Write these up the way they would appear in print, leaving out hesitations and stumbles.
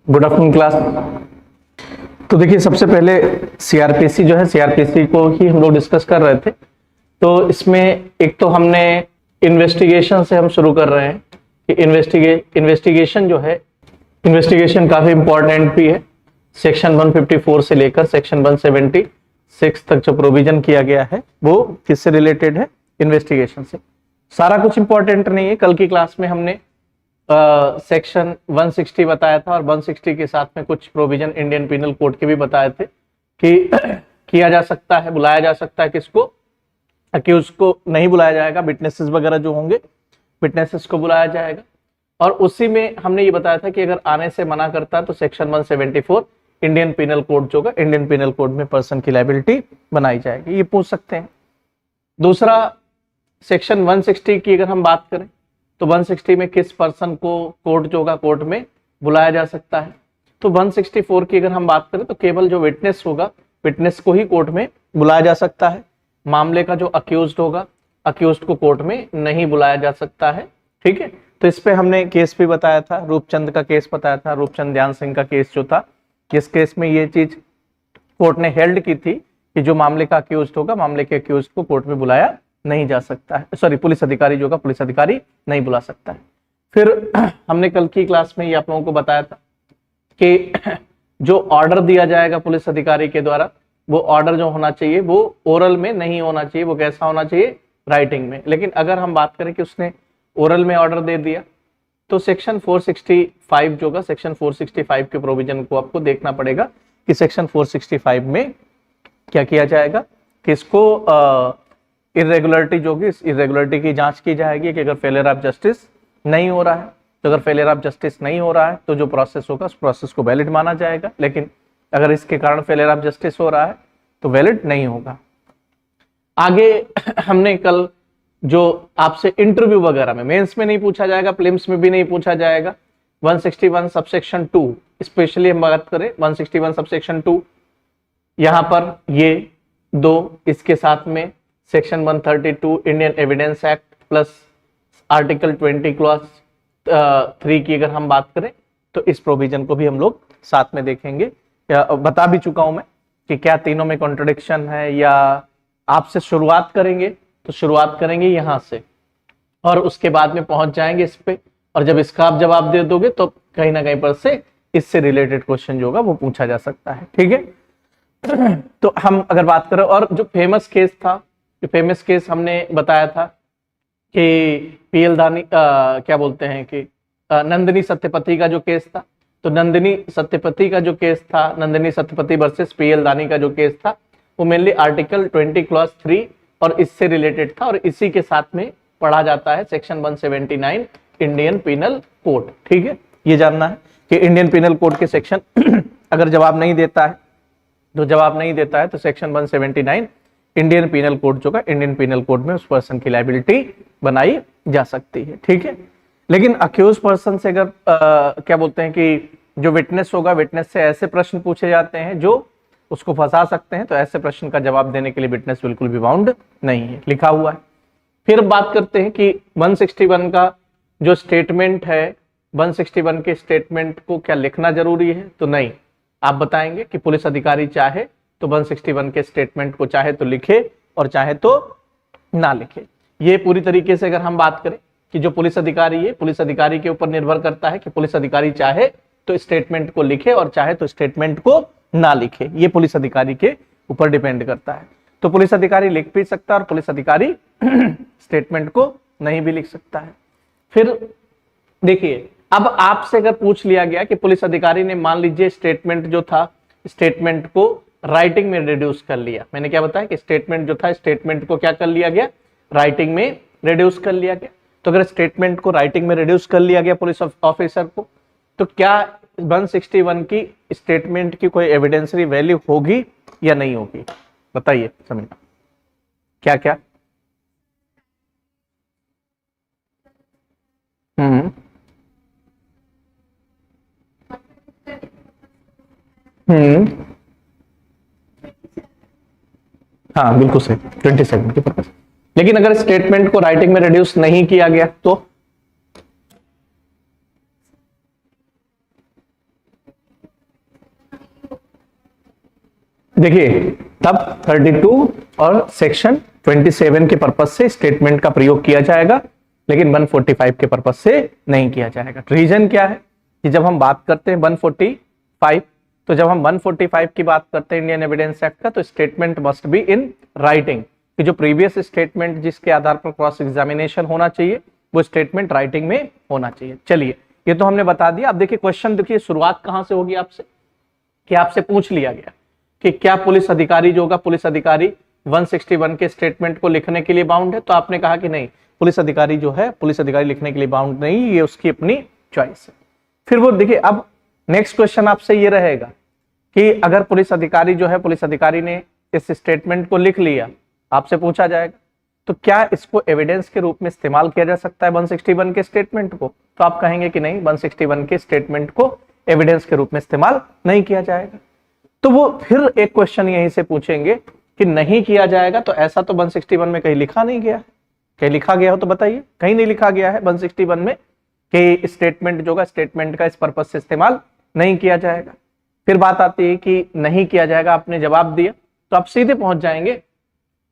Good afternoon class. तो देखिए, सबसे पहले सीआरपीसी जो है, सीआरपीसी को ही हम लोग डिस्कस कर रहे थे। तो इसमें एक तो हमने इन्वेस्टिगेशन से हम शुरू कर रहे हैं कि इन्वेस्टिगेशन जो है, इन्वेस्टिगेशन काफी इंपॉर्टेंट भी है। सेक्शन 154 से लेकर सेक्शन 176 तक जो प्रोविजन किया गया है वो किससे रिलेटेड है? इन्वेस्टिगेशन से। सारा कुछ इंपॉर्टेंट नहीं है। कल की क्लास में हमने सेक्शन 160 बताया था और 160 के साथ में कुछ प्रोविजन इंडियन पिनल कोड के भी बताए थे कि किया जा सकता है, बुलाया जा सकता है किसको, अक्यूज को नहीं बुलाया जाएगा, विटनेसेस वगैरह जो होंगे विटनेसेस को बुलाया जाएगा। और उसी में हमने ये बताया था कि अगर आने से मना करता है तो सेक्शन 174 इंडियन पिनल कोड जो होगा, इंडियन पिनल कोड में पर्सन की लायबिलिटी बनाई जाएगी। ये पूछ सकते हैं। दूसरा, सेक्शन 160 की अगर हम बात करें तो 160 में किस पर्सन को कोर्ट जो होगा कोर्ट में बुलाया जा सकता है। तो 164 की अगर हम बात करें तो केवल जो विटनेस होगा, विटनेस को ही कोर्ट में बुलाया जा सकता है। मामले का जो अक्यूज्ड होगा, अक्यूज्ड को कोर्ट में नहीं बुलाया जा सकता है। ठीक है, तो इस पे हमने केस भी बताया था, रूपचंद का केस बताया था, रूपचंद ध्यान सिंह का केस जो था, जिस केस में ये चीज कोर्ट ने हेल्ड की थी कि जो मामले का अक्यूज्ड होगा, मामले के अक्यूज्ड को कोर्ट में बुलाया नहीं जा सकता है। सॉरी, पुलिस अधिकारी जो होगा, पुलिस अधिकारी नहीं बुला सकता है। फिर हमने कल की क्लास में ये आप लोगों को बताया था कि जो ऑर्डर दिया जाएगा पुलिस अधिकारी के द्वारा, वो ऑर्डर जो होना चाहिए वो ओरल में नहीं होना चाहिए। वो कैसा होना चाहिए? राइटिंग में। लेकिन अगर हम बात करें कि उसने ओरल में ऑर्डर दे दिया तो सेक्शन 465 जो होगा, सेक्शन 465 के प्रोविजन को आपको देखना पड़ेगा कि सेक्शन 465 में क्या किया जाएगा कि इसको इरेगुलरिटी जो होगी, इस इरेगुलरिटी की जांच की जाएगी कि अगर फेलियर ऑफ जस्टिस नहीं हो रहा है, तो अगर फेलियर ऑफ जस्टिस नहीं हो रहा है तो जो प्रोसेस होगा उस प्रोसेस को वैलिड माना जाएगा। लेकिन अगर इसके कारण फेलियर ऑफ जस्टिस हो रहा है तो वैलिड नहीं होगा। आगे हमने कल जो आपसे इंटरव्यू वगैरह में, मेंस में नहीं पूछा जाएगा, प्रीलिम्स में भी नहीं पूछा जाएगा, 161 सबसेक्शन 2 स्पेशली हम बात करें 161 सबसेक्शन 2, यहां पर ये दो, इसके साथ में section 132 Indian evidence act plus article 20 clause 3 की अगर हम बात करें तो इस प्रोविजन को भी हम लोग साथ में देखेंगे। बता भी चुका हूं मैं कि क्या तीनों में कॉन्ट्रडिक्शन है, या आपसे शुरुआत करेंगे तो शुरुआत करेंगे यहां से और उसके बाद में पहुंच जाएंगे इस पे, और जब इसका आप जवाब दे दोगे तो कहीं ना कहीं पर से इससे रिलेटेड क्वेश्चन जो होगा वो पूछा जा सकता है। ठीक है, तो हम अगर बात करें, और जो फेमस केस था, जो फेमस केस हमने बताया था कि पीएल दानी क्या बोलते हैं कि नंदिनी सत्यपति का जो केस था, तो नंदिनी सत्यपति का जो केस था, नंदिनी सत्यपति वर्सेस पीएल दानी का जो केस था, वो मेनली आर्टिकल 20 क्लॉज 3 और इससे रिलेटेड था, और इसी के साथ में पढ़ा जाता है सेक्शन 179 इंडियन पिनल कोड। ठीक है, ये जानना है कि इंडियन पिनल कोड के सेक्शन अगर जवाब नहीं देता है तो सेक्शन 179 इंडियन पिनल कोड जो है, इंडियन पिनल कोड में उस पर्सन की लायबिलिटी बनाई जा सकती है। ठीक है, लेकिन अक्यूज पर्सन से अगर क्या बोलते हैं कि जो विटनेस होगा, विटनेस से ऐसे प्रश्न पूछे जाते हैं जो उसको फंसा सकते हैं, तो ऐसे प्रश्न का जवाब देने के लिए विटनेस बिल्कुल भी बाउंड नहीं है, लिखा हुआ है। फिर बात करते हैं कि 161 का जो स्टेटमेंट है, 161 के स्टेटमेंट को क्या लिखना जरूरी है? तो नहीं, आप बताएंगे कि पुलिस अधिकारी चाहे तो 161 के स्टेटमेंट को चाहे तो लिखे और चाहे तो ना लिखे। ये पूरी तरीके से अगर हम बात करें कि जो पुलिस अधिकारी है, पुलिस अधिकारी के ऊपर निर्भर करता है कि पुलिस अधिकारी चाहे तो स्टेटमेंट को लिखे और चाहे तो स्टेटमेंट को ना लिखे। ये पुलिस अधिकारी के ऊपर डिपेंड करता है। तो पुलिस अधिकारी लिख भी सकता है और पुलिस अधिकारी स्टेटमेंट को नहीं भी लिख सकता है। फिर देखिए, अब आपसे अगर पूछ लिया गया कि पुलिस अधिकारी ने मान लीजिए स्टेटमेंट जो था, स्टेटमेंट को राइटिंग में रिड्यूस कर लिया। मैंने क्या बताया कि स्टेटमेंट जो था, स्टेटमेंट को क्या कर लिया गया? राइटिंग में रिड्यूस कर लिया गया। तो अगर स्टेटमेंट को राइटिंग में रिड्यूस कर लिया गया पुलिस ऑफिसर को, तो क्या 161 की स्टेटमेंट की कोई एविडेंसरी वैल्यू होगी या नहीं होगी? बताइए समीर, क्या क्या? हम्म हम्म हाँ बिल्कुल सही, 27 के पर्पज। लेकिन अगर स्टेटमेंट को राइटिंग में रिड्यूस नहीं किया गया तो देखिए तब 32 और सेक्शन 27 के पर्पज से स्टेटमेंट का प्रयोग किया जाएगा, लेकिन 145 के पर्पज से नहीं किया जाएगा। रीजन क्या है कि जब हम बात करते हैं 145, तो जब हम 145 की बात करते हैं इंडियन एविडेंस एक्ट का, तो statement must be in writing, कि जो प्रीवियस स्टेटमेंट जिसके आधार पर क्रॉस एग्जामिनेशन होना चाहिए वो स्टेटमेंट राइटिंग में होना चाहिए। चलिए ये तो हमने बता दिया। अब देखिए क्वेश्चन, देखिए शुरुआत कहां से होगी आपसे, कि आपसे पूछ लिया गया कि क्या पुलिस अधिकारी जो होगा, पुलिस अधिकारी 161 के स्टेटमेंट को लिखने के लिए बाउंड है, तो आपने कहा कि नहीं, पुलिस अधिकारी जो है पुलिस अधिकारी लिखने के लिए बाउंड नहीं, ये उसकी अपनी चॉइस है। फिर वो देखिए अब नेक्स्ट क्वेश्चन आपसे ये रहेगा कि अगर पुलिस अधिकारी जो है, पुलिस अधिकारी ने इस स्टेटमेंट को लिख लिया, आपसे पूछा जाएगा तो क्या इसको एविडेंस के रूप में इस्तेमाल किया जा सकता है 161 के स्टेटमेंट को, तो आप कहेंगे कि नहीं, 161 के स्टेटमेंट को एविडेंस के रूप में इस्तेमाल नहीं किया जाएगा। तो वो फिर एक क्वेश्चन यहीं से पूछेंगे कि नहीं किया जाएगा, तो ऐसा तो 161 में कहीं लिखा नहीं गया है, कहीं लिखा गया हो तो बताइए। कहीं नहीं लिखा गया है 161 में कि स्टेटमेंट जो होगा, स्टेटमेंट का इस पर्पज से इस्तेमाल नहीं किया जाएगा। फिर बात आती है कि नहीं किया जाएगा, आपने जवाब दिया, तो आप सीधे पहुंच जाएंगे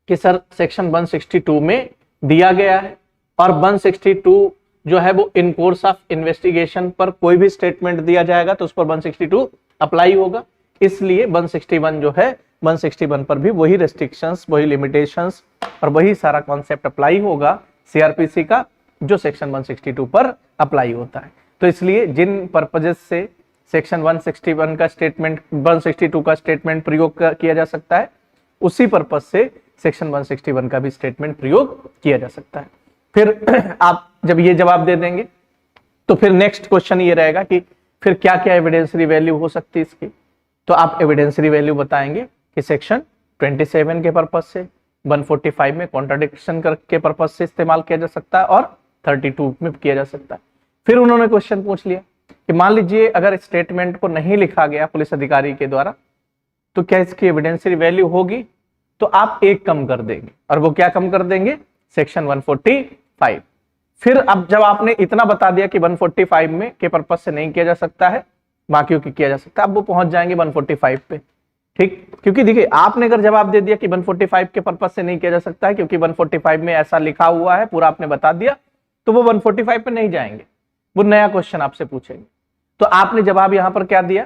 कि सर सेक्शन 162 में दिया गया है, और 162 जो है वो इन कोर्स ऑफ इन्वेस्टिगेशन पर कोई भी स्टेटमेंट दिया जाएगा तो उस पर 162 अप्लाई होगा, इसलिए 161 जो है 161 पर भी वही रेस्ट्रिक्शंस, वही लिमिटेशंस और वही सारा कॉन्सेप्ट अप्लाई होगा सीआरपीसी का जो सेक्शन 162 पर अप्लाई होता है। तो इसलिए जिन पर्पजेस से सेक्शन 161 का स्टेटमेंट 162 का स्टेटमेंट प्रयोग किया जा सकता है, उसी पर्पज से सेक्शन 161 का भी स्टेटमेंट प्रयोग किया जा सकता है। फिर आप जब ये जवाब दे देंगे तो फिर नेक्स्ट क्वेश्चन ये रहेगा कि फिर क्या क्या एविडेंसरी वैल्यू हो सकती है इसकी, तो आप एविडेंसरी वैल्यू बताएंगे कि सेक्शन 27 के पर्पज से, 145 में कॉन्ट्राडिक्शन के पर्पज से इस्तेमाल किया जा सकता है और 32 में किया जा सकता है। फिर उन्होंने क्वेश्चन पूछ लिया कि मान लीजिए अगर स्टेटमेंट को नहीं लिखा गया पुलिस अधिकारी के द्वारा, तो क्या इसकी एविडेंसरी वैल्यू होगी, तो आप एक कम कर देंगे, और वो क्या कम कर देंगे, सेक्शन 145। फिर अब जब आपने इतना बता दिया कि 145 में के पर्पज से नहीं किया जा सकता है, बाकियों की किया जा सकता है, अब वो पहुंच जाएंगे 145 पे, ठीक। क्योंकि देखिए आपने अगर जवाब दे दिया कि 145 के पर्पज से नहीं किया जा सकता है क्योंकि 145 में ऐसा लिखा हुआ है, पूरा आपने बता दिया, तो वो 145 पे नहीं जाएंगे, वो नया क्वेश्चन आपसे पूछेंगे। तो आपने जवाब यहां पर क्या दिया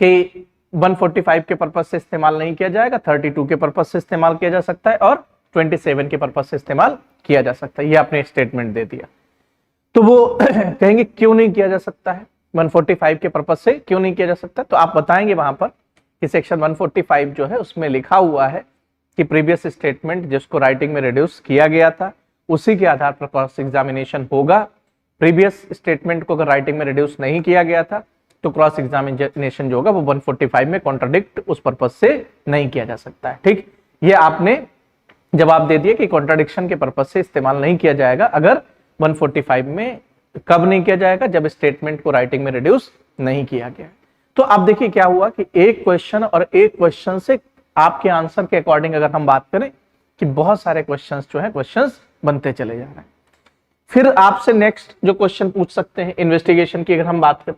कि 145 के पर्पज से इस्तेमाल नहीं किया जाएगा, 32 के पर्पज से इस्तेमाल किया जा सकता है और 27 के पर्पज से इस्तेमाल किया जा सकता है, ये आपने स्टेटमेंट दे दिया। तो वो कहेंगे क्यों नहीं किया जा सकता है, 145 के पर्पज से क्यों नहीं किया जा सकता, तो आप बताएंगे वहां पर कि सेक्शन 145 जो है उसमें लिखा हुआ है कि प्रीवियस स्टेटमेंट जिसको राइटिंग में रिड्यूस किया गया था उसी के आधार पर क्रॉस एग्जामिनेशन होगा। प्रीवियस स्टेटमेंट को अगर राइटिंग में रिड्यूस नहीं किया गया था तो क्रॉस एग्जामिनेशन जो होगा वो 145 में कॉन्ट्राडिक्ट उस पर्पज से नहीं किया जा सकता है, ठीक। ये आपने जवाब दे दिया कि कॉन्ट्राडिक्शन के पर्पज से इस्तेमाल नहीं किया जाएगा अगर 145 में, कब नहीं किया जाएगा, जब स्टेटमेंट को राइटिंग में रिड्यूस नहीं किया गया। तो अब देखिए क्या हुआ कि एक क्वेश्चन और एक क्वेश्चन से आपके आंसर के अकॉर्डिंग अगर हम बात करें कि बहुत सारे क्वेश्चंस जो है क्वेश्चंस बनते चले जा रहे हैं। फिर आपसे नेक्स्ट जो क्वेश्चन पूछ सकते हैं इन्वेस्टिगेशन की, अगर हम बात करें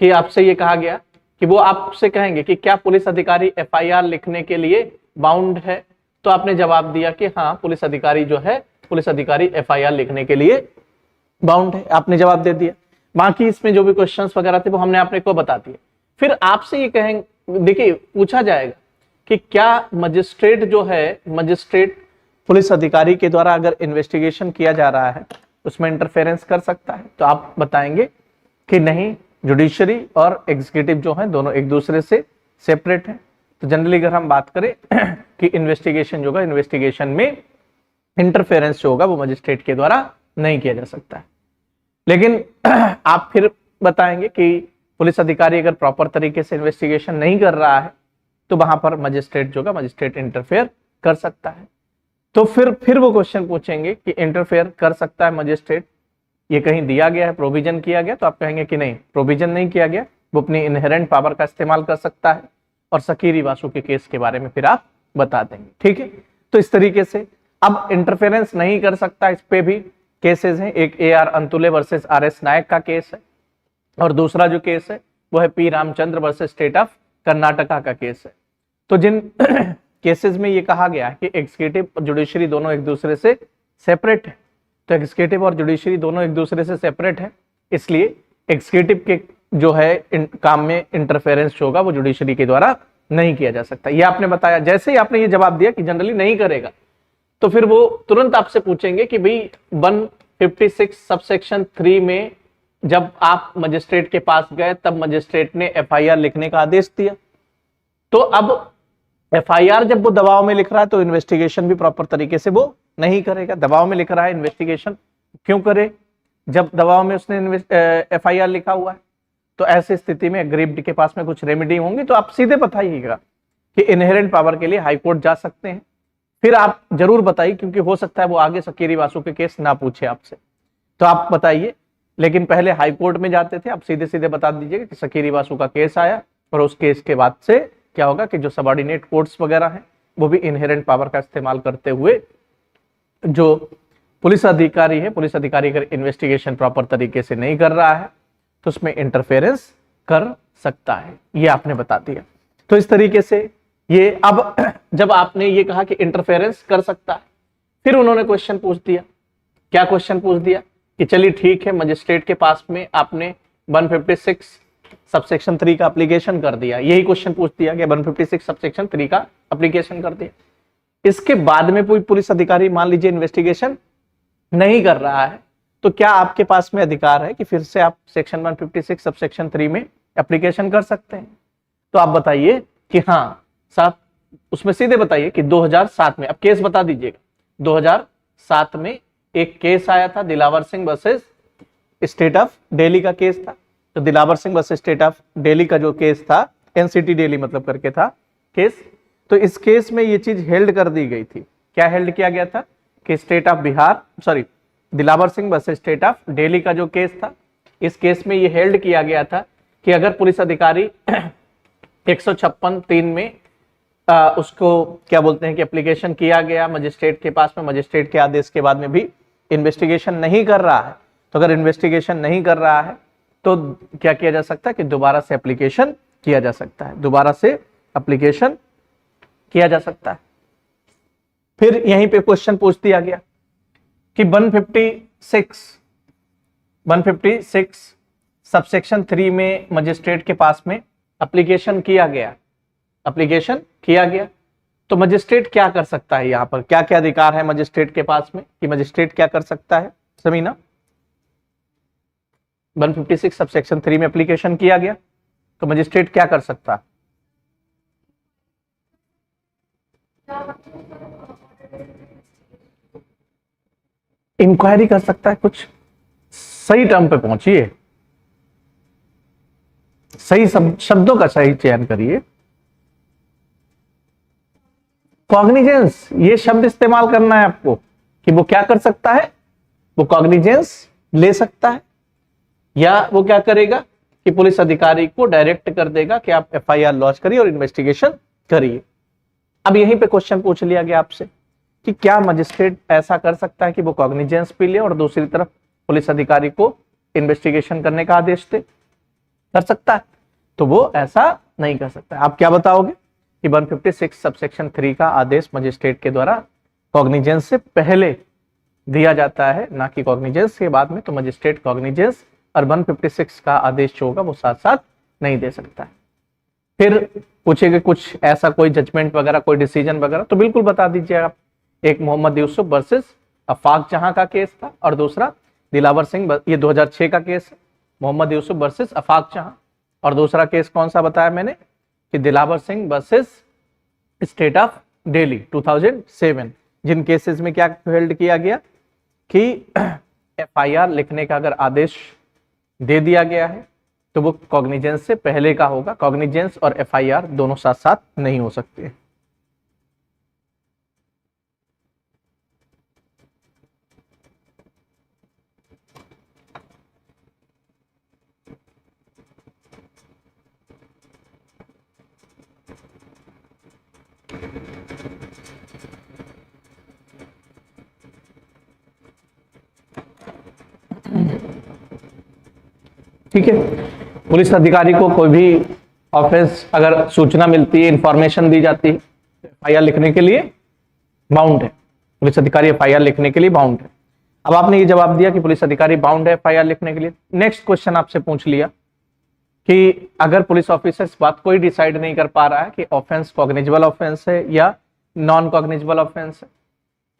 कि आपसे ये कहा गया कि वो आपसे कहेंगे कि क्या पुलिस अधिकारी एफआईआर लिखने के लिए बाउंड है, तो आपने जवाब दिया कि हाँ पुलिस अधिकारी जो है, पुलिस अधिकारी एफआईआर लिखने के लिए बाउंड है, आपने जवाब दे दिया। बाकी इसमें जो भी क्वेश्चंस वगैरह थे वो हमने आपने को बता दिए। फिर आपसे ये कहेंगे, देखिए पूछा जाएगा कि क्या मजिस्ट्रेट जो है, मजिस्ट्रेट पुलिस अधिकारी के द्वारा अगर इन्वेस्टिगेशन किया जा रहा है उसमें इंटरफेरेंस कर सकता है, तो आप बताएंगे कि नहीं, जुडिशरी और एग्जीक्यूटिव जो है दोनों एक दूसरे से सेपरेट हैं। तो जनरली अगर हम बात करें कि इन्वेस्टिगेशन जो होगा, इन्वेस्टिगेशन में इंटरफेरेंस जो होगा वो मजिस्ट्रेट के द्वारा नहीं किया जा सकता है। लेकिन आप फिर बताएंगे कि पुलिस अधिकारी अगर प्रॉपर तरीके से इन्वेस्टिगेशन नहीं कर रहा है तो वहां पर मजिस्ट्रेट जो होगा, मजिस्ट्रेट इंटरफेयर कर सकता है। तो फिर वो क्वेश्चन पूछेंगे कि इंटरफेयर कर सकता है मजिस्ट्रेट, ये कहीं दिया गया है, प्रोविजन किया गया, तो आप कहेंगे कि नहीं, प्रोविजन नहीं किया गया, वो अपनी इनहेरेंट पावर का इस्तेमाल कर सकता है। और सकीरी वासु के केस के बारे में फिर आप बता देंगे, ठीक है। तो इस तरीके से अब इंटरफेरेंस नहीं कर सकता, इस पे भी केसेस हैं। एक AR अंतुले वर्सेस RS नायक का केस है और दूसरा जो केस है वो है P Ramchandra versus state of Karnataka का केस है। तो जिन केसेस में ये कहा गया है कि एग्जीक्यूटिव और जुडिशरी दोनों एक दूसरे से सेपरेट है, तो एग्जीक्यूटिव और जुडिशरी दोनों एक दूसरे से सेपरेट है, इसलिए एग्जीक्यूटिव के जो है काम में इंटरफेरेंस होगा वो जुडिशरी के द्वारा नहीं किया जा सकता। ये आपने बताया। जैसे ही आपने ये जवाब दिया कि जनरली नहीं करेगा, तो फिर वो तुरंत आपसे पूछेंगे कि भाई 156 सबसेक्शन 3 में जब आप मजिस्ट्रेट के पास गए तब मजिस्ट्रेट ने एफआईआर लिखने का आदेश दिया, तो अब एफआईआर जब वो दबाव में लिख रहा है तो इन्वेस्टिगेशन भी प्रॉपर तरीके से वो नहीं करेगा। दबाव में लिख रहा है, इन्वेस्टिगेशन क्यों करे जब दबाव में उसने एफआईआर लिखा हुआ है? तो ऐसी स्थिति में अग्रीव्ड के पास में कुछ रेमेडी होंगी, तो आप सीधे बताइएगा कि इनहेरेंट पावर के लिए हाईकोर्ट जा सकते हैं। फिर आप जरूर बताइए, क्योंकि हो सकता है वो आगे सकीरी वासु के केस ना पूछे आपसे, तो आप बताइए। लेकिन पहले हाईकोर्ट में जाते थे, आप सीधे सीधे बता दीजिएगा कि सकीरी वासु का केस आया, और उस केस के बाद से क्या होगा कि जो सबऑर्डिनेट कोर्ट्स वगैरह हैं वो भी इनहेरेंट पावर का इस्तेमाल करते हुए जो पुलिस अधिकारी है, पुलिस अधिकारी अगर इन्वेस्टिगेशन प्रॉपर तरीके से नहीं कर रहा है तो उसमें इंटरफेरेंस कर सकता है। ये आपने बता दिया। तो इस तरीके से ये अब जब आपने ये कहा कि इंटरफेरेंस कर सकता है, फिर उन्होंने क्वेश्चन पूछ दिया। क्या क्वेश्चन पूछ दिया कि चलिए ठीक है, मजिस्ट्रेट के पास में आपने 156 सबसेक्शन 3 का एप्लीकेशन कर दिया। यही क्वेश्चन पूछ दिया कि 156 सबसेक्शन 3 का एप्लीकेशन कर दिया। इसके बाद में कोई पुलिस अधिकारी मान लीजिए इन्वेस्टिगेशन नहीं कर रहा है, तो क्या आपके पास में अधिकार है कि फिर से आप सेक्शन 156 सबसेक्शन 3 में एप्लीकेशन कर सकते हैं? तो आप बताइए कि हाँ साहब, उसमें सीधे बताइए कि 2007 में, अब केस बता दीजिएगा। 2007 में एक केस आया था, Dilawar Singh versus state of Delhi का केस था। तो Dilawar Singh versus state of Delhi का जो केस था, एनसीटी दिल्ली मतलब करके था केस, तो इस केस में ये चीज हेल्ड कर दी गई थी। क्या हेल्ड किया गया था कि state of Bihar, sorry, Dilawar Singh versus state of Delhi का जो केस था, इस केस में ये हेल्ड किया गया था कि अगर पुलिस अधिकारी 156(3) में उसको क्या बोलते हैं कि एप्लीकेशन किया गया मजिस्ट्रेट के पास में, मजिस्ट्रेट के आदेश के बाद में भी इन्वेस्टिगेशन नहीं कर रहा है, तो अगर इन्वेस्टिगेशन नहीं कर रहा है तो क्या किया जा सकता है कि दोबारा से एप्लीकेशन किया जा सकता है, दोबारा से एप्लीकेशन किया जा सकता है। फिर यहीं पे क्वेश्चन पूछ दिया गया कि 156 सबसेक्शन 3 में मजिस्ट्रेट के पास में एप्लीकेशन किया गया, तो मजिस्ट्रेट क्या कर सकता है? यहां पर क्या क्या अधिकार है मजिस्ट्रेट के पास में कि मजिस्ट्रेट क्या कर सकता है? समीना, 156 सबसेक्शन 3 में एप्लीकेशन किया गया तो मजिस्ट्रेट क्या कर सकता है? इंक्वायरी कर सकता है। कुछ सही टर्म पे पहुंचिए, सही शब्दों का सही चयन करिए। कॉग्निजेंस, ये शब्द इस्तेमाल करना है आपको कि वो क्या कर सकता है, वो कॉग्निजेंस ले सकता है, या वो क्या करेगा कि पुलिस अधिकारी को डायरेक्ट कर देगा कि आप एफआईआर लॉन्च करिए और इन्वेस्टिगेशन करिए। अब यहीं पे क्वेश्चन पूछ लिया गया आपसे कि क्या मजिस्ट्रेट ऐसा कर सकता है कि वो कॉग्निजेंस भी ले और दूसरी तरफ पुलिस अधिकारी को इन्वेस्टिगेशन करने का आदेश दे? कर सकता है? तो वो ऐसा नहीं कर सकता। आप क्या बताओगे कि 156 सबसेक्शन 3 का आदेश मजिस्ट्रेट के द्वारा कॉग्निजेंस से पहले दिया जाता है, ना कि कॉग्निजेंस के बाद में। तो मजिस्ट्रेट कॉग्निजेंस और 156 का आदेश जो होगा वो साथ साथ नहीं दे सकता है। फिर पूछेगा कुछ ऐसा कोई जजमेंट वगैरह, कोई डिसीजन वगैरह, तो बिल्कुल बता दीजिए आप। एक मोहम्मद यूसुफ वर्सेस अफाक जहां का केस था और दूसरा दिलावर सिंह, ये 2006 का केस है, मोहम्मद यूसुफ वर्सेस अफाक जहां। और दूसरा केस कौन सा बताया मैंने कि Dilawar Singh versus state of Delhi 2007, जिन केसेस में क्या हेल्ड किया गया कि एफआईआर लिखने का अगर आदेश दे दिया गया है तो वो कॉग्निजेंस से पहले का होगा। कॉग्निजेंस और एफआईआर दोनों साथ साथ नहीं हो सकते। ठीक है, पुलिस अधिकारी को कोई भी ऑफेंस अगर सूचना मिलती है, इंफॉर्मेशन दी जाती है, एफआईआर लिखने के लिए बाउंड है, पुलिस अधिकारी एफआईआर लिखने के लिए बाउंड है। अब आपने ये जवाब दिया कि पुलिस अधिकारी बाउंड है एफआईआर लिखने के लिए। नेक्स्ट क्वेश्चन आपसे पूछ लिया कि अगर पुलिस ऑफिसर इस बात को ही डिसाइड नहीं कर पा रहा है कि ऑफेंस कॉग्निजेबल ऑफेंस है या नॉन कॉग्निजेबल ऑफेंस है,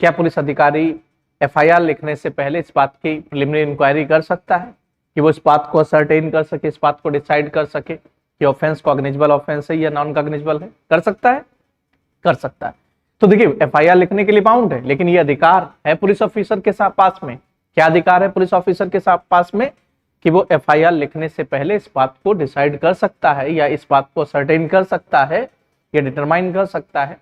क्या पुलिस अधिकारी एफआईआर लिखने से पहले इस बात की प्रिलिमिनरी इंक्वायरी कर सकता है कि वो इस बात को असर्टेन कर सके, इस बात को डिसाइड कर सके कि ऑफेंस कॉग्निजेबल ऑफेंस है या नॉन कॉग्निजेबल है? कर सकता है, कर सकता है। तो देखिए एफआईआर लिखने के लिए बाउंड है, लेकिन ये अधिकार है पुलिस ऑफिसर के साथ पास में। क्या अधिकार है पुलिस ऑफिसर के साथ पास में? कि वो एफआईआर लिखने से पहले इस बात को डिसाइड कर सकता है या इस बात को सर्टेन कर सकता है या डिटरमाइन कर सकता है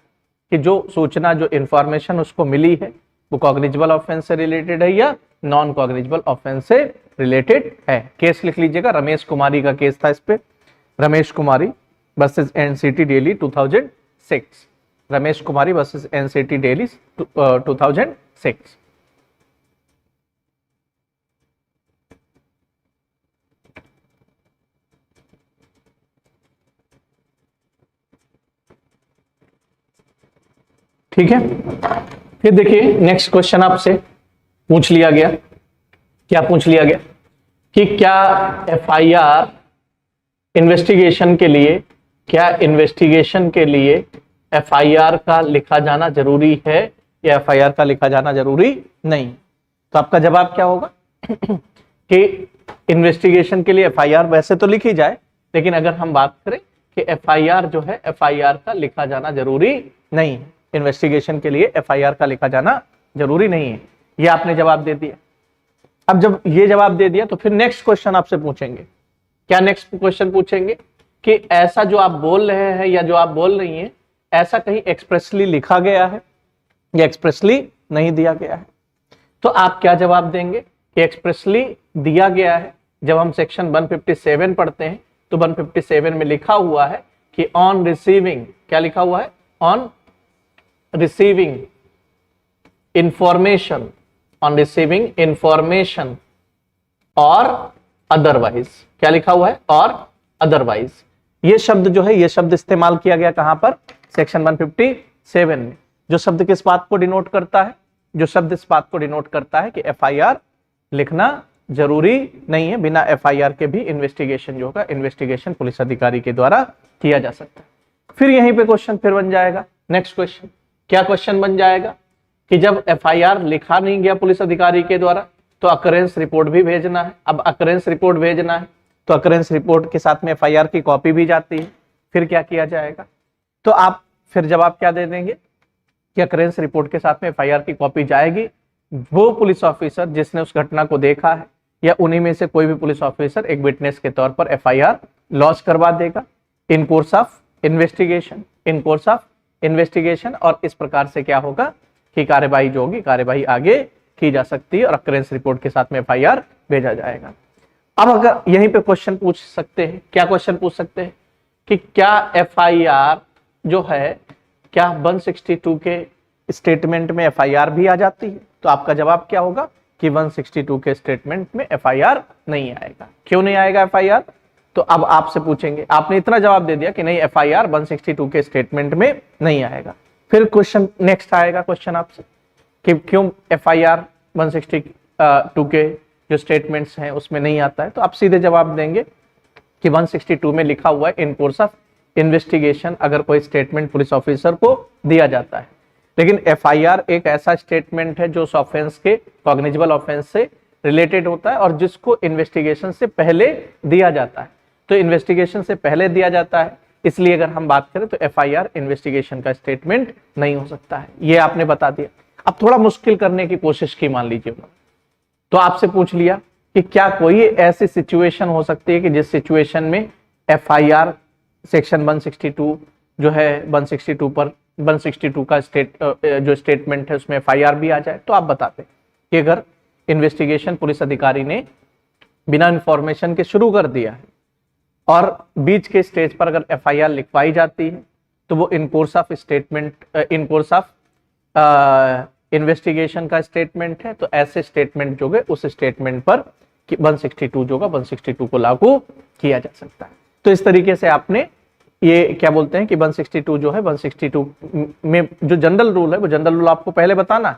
कि जो सूचना, जो इंफॉर्मेशन उसको मिली है वो कॉग्निजेबल ऑफेंस से रिलेटेड है या नॉन कॉग्निजेबल ऑफेंस से रिलेटेड है। केस लिख लीजिएगा, रमेश कुमारी का केस था इस पे, रमेश कुमारी वर्सेस एनसीटी दिल्ली 2006, रमेश कुमारी वर्सेस एनसीटी दिल्ली 2006। ठीक है, फिर देखिए नेक्स्ट क्वेश्चन आपसे पूछ लिया गया, क्या पूछ लिया गया कि क्या एफआईआर इन्वेस्टिगेशन के लिए, क्या इन्वेस्टिगेशन के लिए एफआईआर का लिखा जाना जरूरी है या एफआईआर का लिखा जाना जरूरी नहीं? तो आपका जवाब क्या होगा कि इन्वेस्टिगेशन के लिए एफआईआर वैसे तो लिखी जाए, लेकिन अगर हम बात करें कि एफआईआर जो है एफआईआर का लिखा जाना जरूरी नहीं है, इन्वेस्टिगेशन के लिए एफआईआर का लिखा जाना जरूरी नहीं है। ये आपने जवाब दे दिया। अब जब ये जवाब दे दिया तो फिर नेक्स्ट क्वेश्चन आपसे पूछेंगे, क्या नेक्स्ट क्वेश्चन पूछेंगे कि ऐसा जो आप बोल रहे हैं या जो आप बोल रही हैं, ऐसा कहीं एक्सप्रेसली लिखा गया है या एक्सप्रेसली नहीं दिया गया है? तो आप क्या जवाब देंगे कि एक्सप्रेसली दिया गया है। जब हम सेक्शन 157 पढ़ते हैं तो 157 में लिखा हुआ है कि ऑन रिसीविंग, क्या लिखा हुआ है? On receiving information, on receiving information और अदरवाइज, क्या लिखा हुआ है? और अदरवाइज। ये शब्द जो है, ये शब्द इस्तेमाल किया गया कहां पर? सेक्शन 157 में। जो शब्द किस बात को डिनोट करता है? जो शब्द इस बात को डिनोट करता है कि एफआईआर लिखना जरूरी नहीं है, बिना एफआईआर के भी इन्वेस्टिगेशन जो होगा, इन्वेस्टिगेशन पुलिस अधिकारी के द्वारा किया जा सकता है। फिर यहीं पे क्वेश्चन फिर बन जाएगा, नेक्स्ट क्वेश्चन क्या क्वेश्चन बन जाएगा कि जब एफआईआर लिखा नहीं गया पुलिस अधिकारी के द्वारा तो अकरेंस रिपोर्ट भी भेजना है। अब अकरेंस रिपोर्ट भेजना है तो अकरेंस रिपोर्ट के साथ में एफआईआर की कॉपी भी जाती है। फिर क्या किया जाएगा? तो आप फिर जवाब क्या दे देंगे कि अकरेंस रिपोर्ट के साथ में एफआईआर की कॉपी जाएगी। वो पुलिस ऑफिसर जिसने उस घटना को देखा है या उन्हीं में से कोई भी पुलिस ऑफिसर एक विटनेस के तौर पर एफआईआर लॉन्च करवा देगा in course of investigation, in course of investigation. और इस प्रकार से क्या होगा कि कार्यवाही जो होगी, कार्यवाही आगे की जा सकती है और अकरेंस रिपोर्ट के साथ में एफआईआर भेजा जाएगा। अब अगर यहीं पे क्वेश्चन पूछ सकते हैं, क्या क्वेश्चन पूछ सकते हैं कि क्या एफआईआर जो है, क्या 162 के स्टेटमेंट में एफआईआर भी आ जाती है? तो आपका जवाब क्या होगा कि 162 के स्टेटमेंट में एफआईआर नहीं आएगा। क्यों नहीं आएगा एफआईआर? तो अब आपसे पूछेंगे, आपने इतना जवाब दे दिया कि नहीं एफआईआर 162 के स्टेटमेंट में नहीं आएगा। फिर क्वेश्चन नेक्स्ट आएगा क्वेश्चन आपसे कि क्यों एफआईआर 162 के जो स्टेटमेंट्स हैं उसमें नहीं आता है? तो आप सीधे जवाब देंगे कि 162 में लिखा हुआ है इन कोर्स ऑफ इन्वेस्टिगेशन अगर कोई स्टेटमेंट पुलिस ऑफिसर को दिया जाता है। लेकिन एफआईआर एक ऐसा स्टेटमेंट है जो उस ऑफेंस के कॉग्निजेबल ऑफेंस से रिलेटेड होता है और जिसको इन्वेस्टिगेशन से पहले दिया जाता है। तो इन्वेस्टिगेशन से पहले दिया जाता है, इसलिए अगर हम बात करें तो एफआईआर इन्वेस्टिगेशन का स्टेटमेंट नहीं हो सकता है। ये आपने बता दिया। अब थोड़ा मुश्किल करने की कोशिश की मान लीजिए उन्होंने, तो आपसे पूछ लिया कि क्या कोई ऐसी सिचुएशन हो सकती है कि जिस सिचुएशन में एफआईआर सेक्शन 162 जो है 162 पर 162 का जो स्टेटमेंट है उसमें एफआईआर भी आ जाए? तो आप बताते कि अगर इन्वेस्टिगेशन पुलिस अधिकारी ने बिना इंफॉर्मेशन के शुरू कर दिया है और बीच के स्टेज पर अगर एफआईआर लिखवाई जाती है तो वो in course of statement, in course of investigation का स्टेटमेंट है। तो ऐसे स्टेटमेंट जो है उस स्टेटमेंट पर 162 जो होगा 162 को लागू किया जा सकता है। तो इस तरीके से आपने ये क्या बोलते हैं कि 162 जो है 162 में जो जनरल रूल है वो जनरल रूल आपको पहले बताना,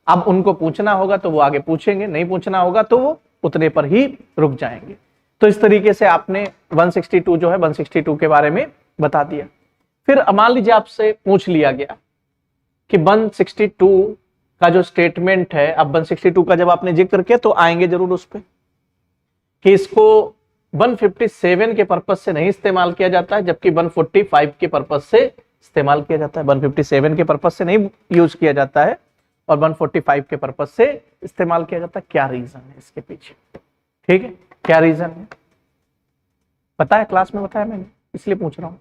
अब उनको पूछना होगा तो वो आगे पूछेंगे, नहीं पूछना होगा तो वो उतने पर ही रुक जाएंगे। तो इस तरीके से आपने 162 जो है 162 के बारे में बता दिया। फिर मान लीजिए आपसे पूछ लिया गया कि 162 का जो स्टेटमेंट है, अब 162 का जब आपने जिक्र किया तो आएंगे जरूर उस पर कि इसको 157 के पर्पज से नहीं इस्तेमाल किया जाता है जबकि 145 के पर्पज से इस्तेमाल किया जाता है। 157 के पर्पज से नहीं यूज किया जाता है और 145 के पर्पज से इस्तेमाल किया जाता है। क्या रीजन है इसके पीछे? ठीक है, क्या रीजन है पता है? क्लास में बताया मैंने, इसलिए पूछ रहा हूं।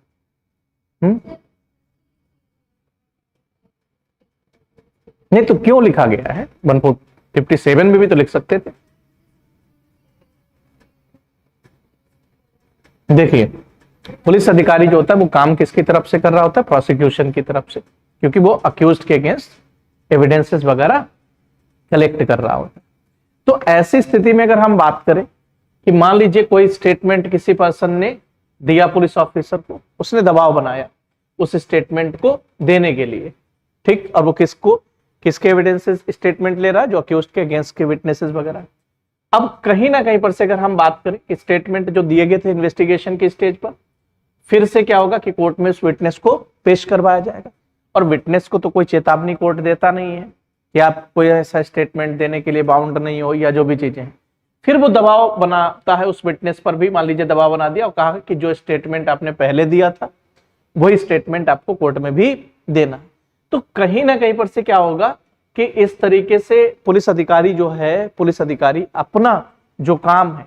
नहीं तो क्यों लिखा गया है? 157 में भी तो लिख सकते थे। देखिए, पुलिस अधिकारी जो होता है वो काम किसकी तरफ से कर रहा होता है? प्रोसिक्यूशन की तरफ से, क्योंकि वो अक्यूज्ड के अगेंस्ट एविडेंसेस वगैरह कलेक्ट कर रहा होता है। तो ऐसी स्थिति में अगर हम बात करें कि मान लीजिए कोई स्टेटमेंट किसी पर्सन ने दिया पुलिस ऑफिसर को, उसने दबाव बनाया उस स्टेटमेंट को देने के लिए, ठीक, और वो किसके एविडेंसेस स्टेटमेंट ले रहा है? जो अक्यूज्ड के अगेंस्ट के विटनेसेस वगैरह। अब कहीं ना कहीं पर से अगर हम बात करें कि स्टेटमेंट जो दिए गए थे इन्वेस्टिगेशन की स्टेज पर, फिर से क्या होगा कि कोर्ट में उस विटनेस को पेश करवाया जाएगा, और विटनेस को तो कोई चेतावनी कोर्ट देता नहीं है कि आप कोई ऐसा स्टेटमेंट देने के लिए बाउंड नहीं हो या जो भी चीजें हैं। फिर वो दबाव बनाता है उस विटनेस पर भी, मान लीजिए दबाव बना दिया और कहा कि जो स्टेटमेंट आपने पहले दिया था वही स्टेटमेंट आपको कोर्ट में भी देना। तो कहीं ना कहीं पर से क्या होगा कि इस तरीके से पुलिस अधिकारी जो है, पुलिस अधिकारी अपना जो काम है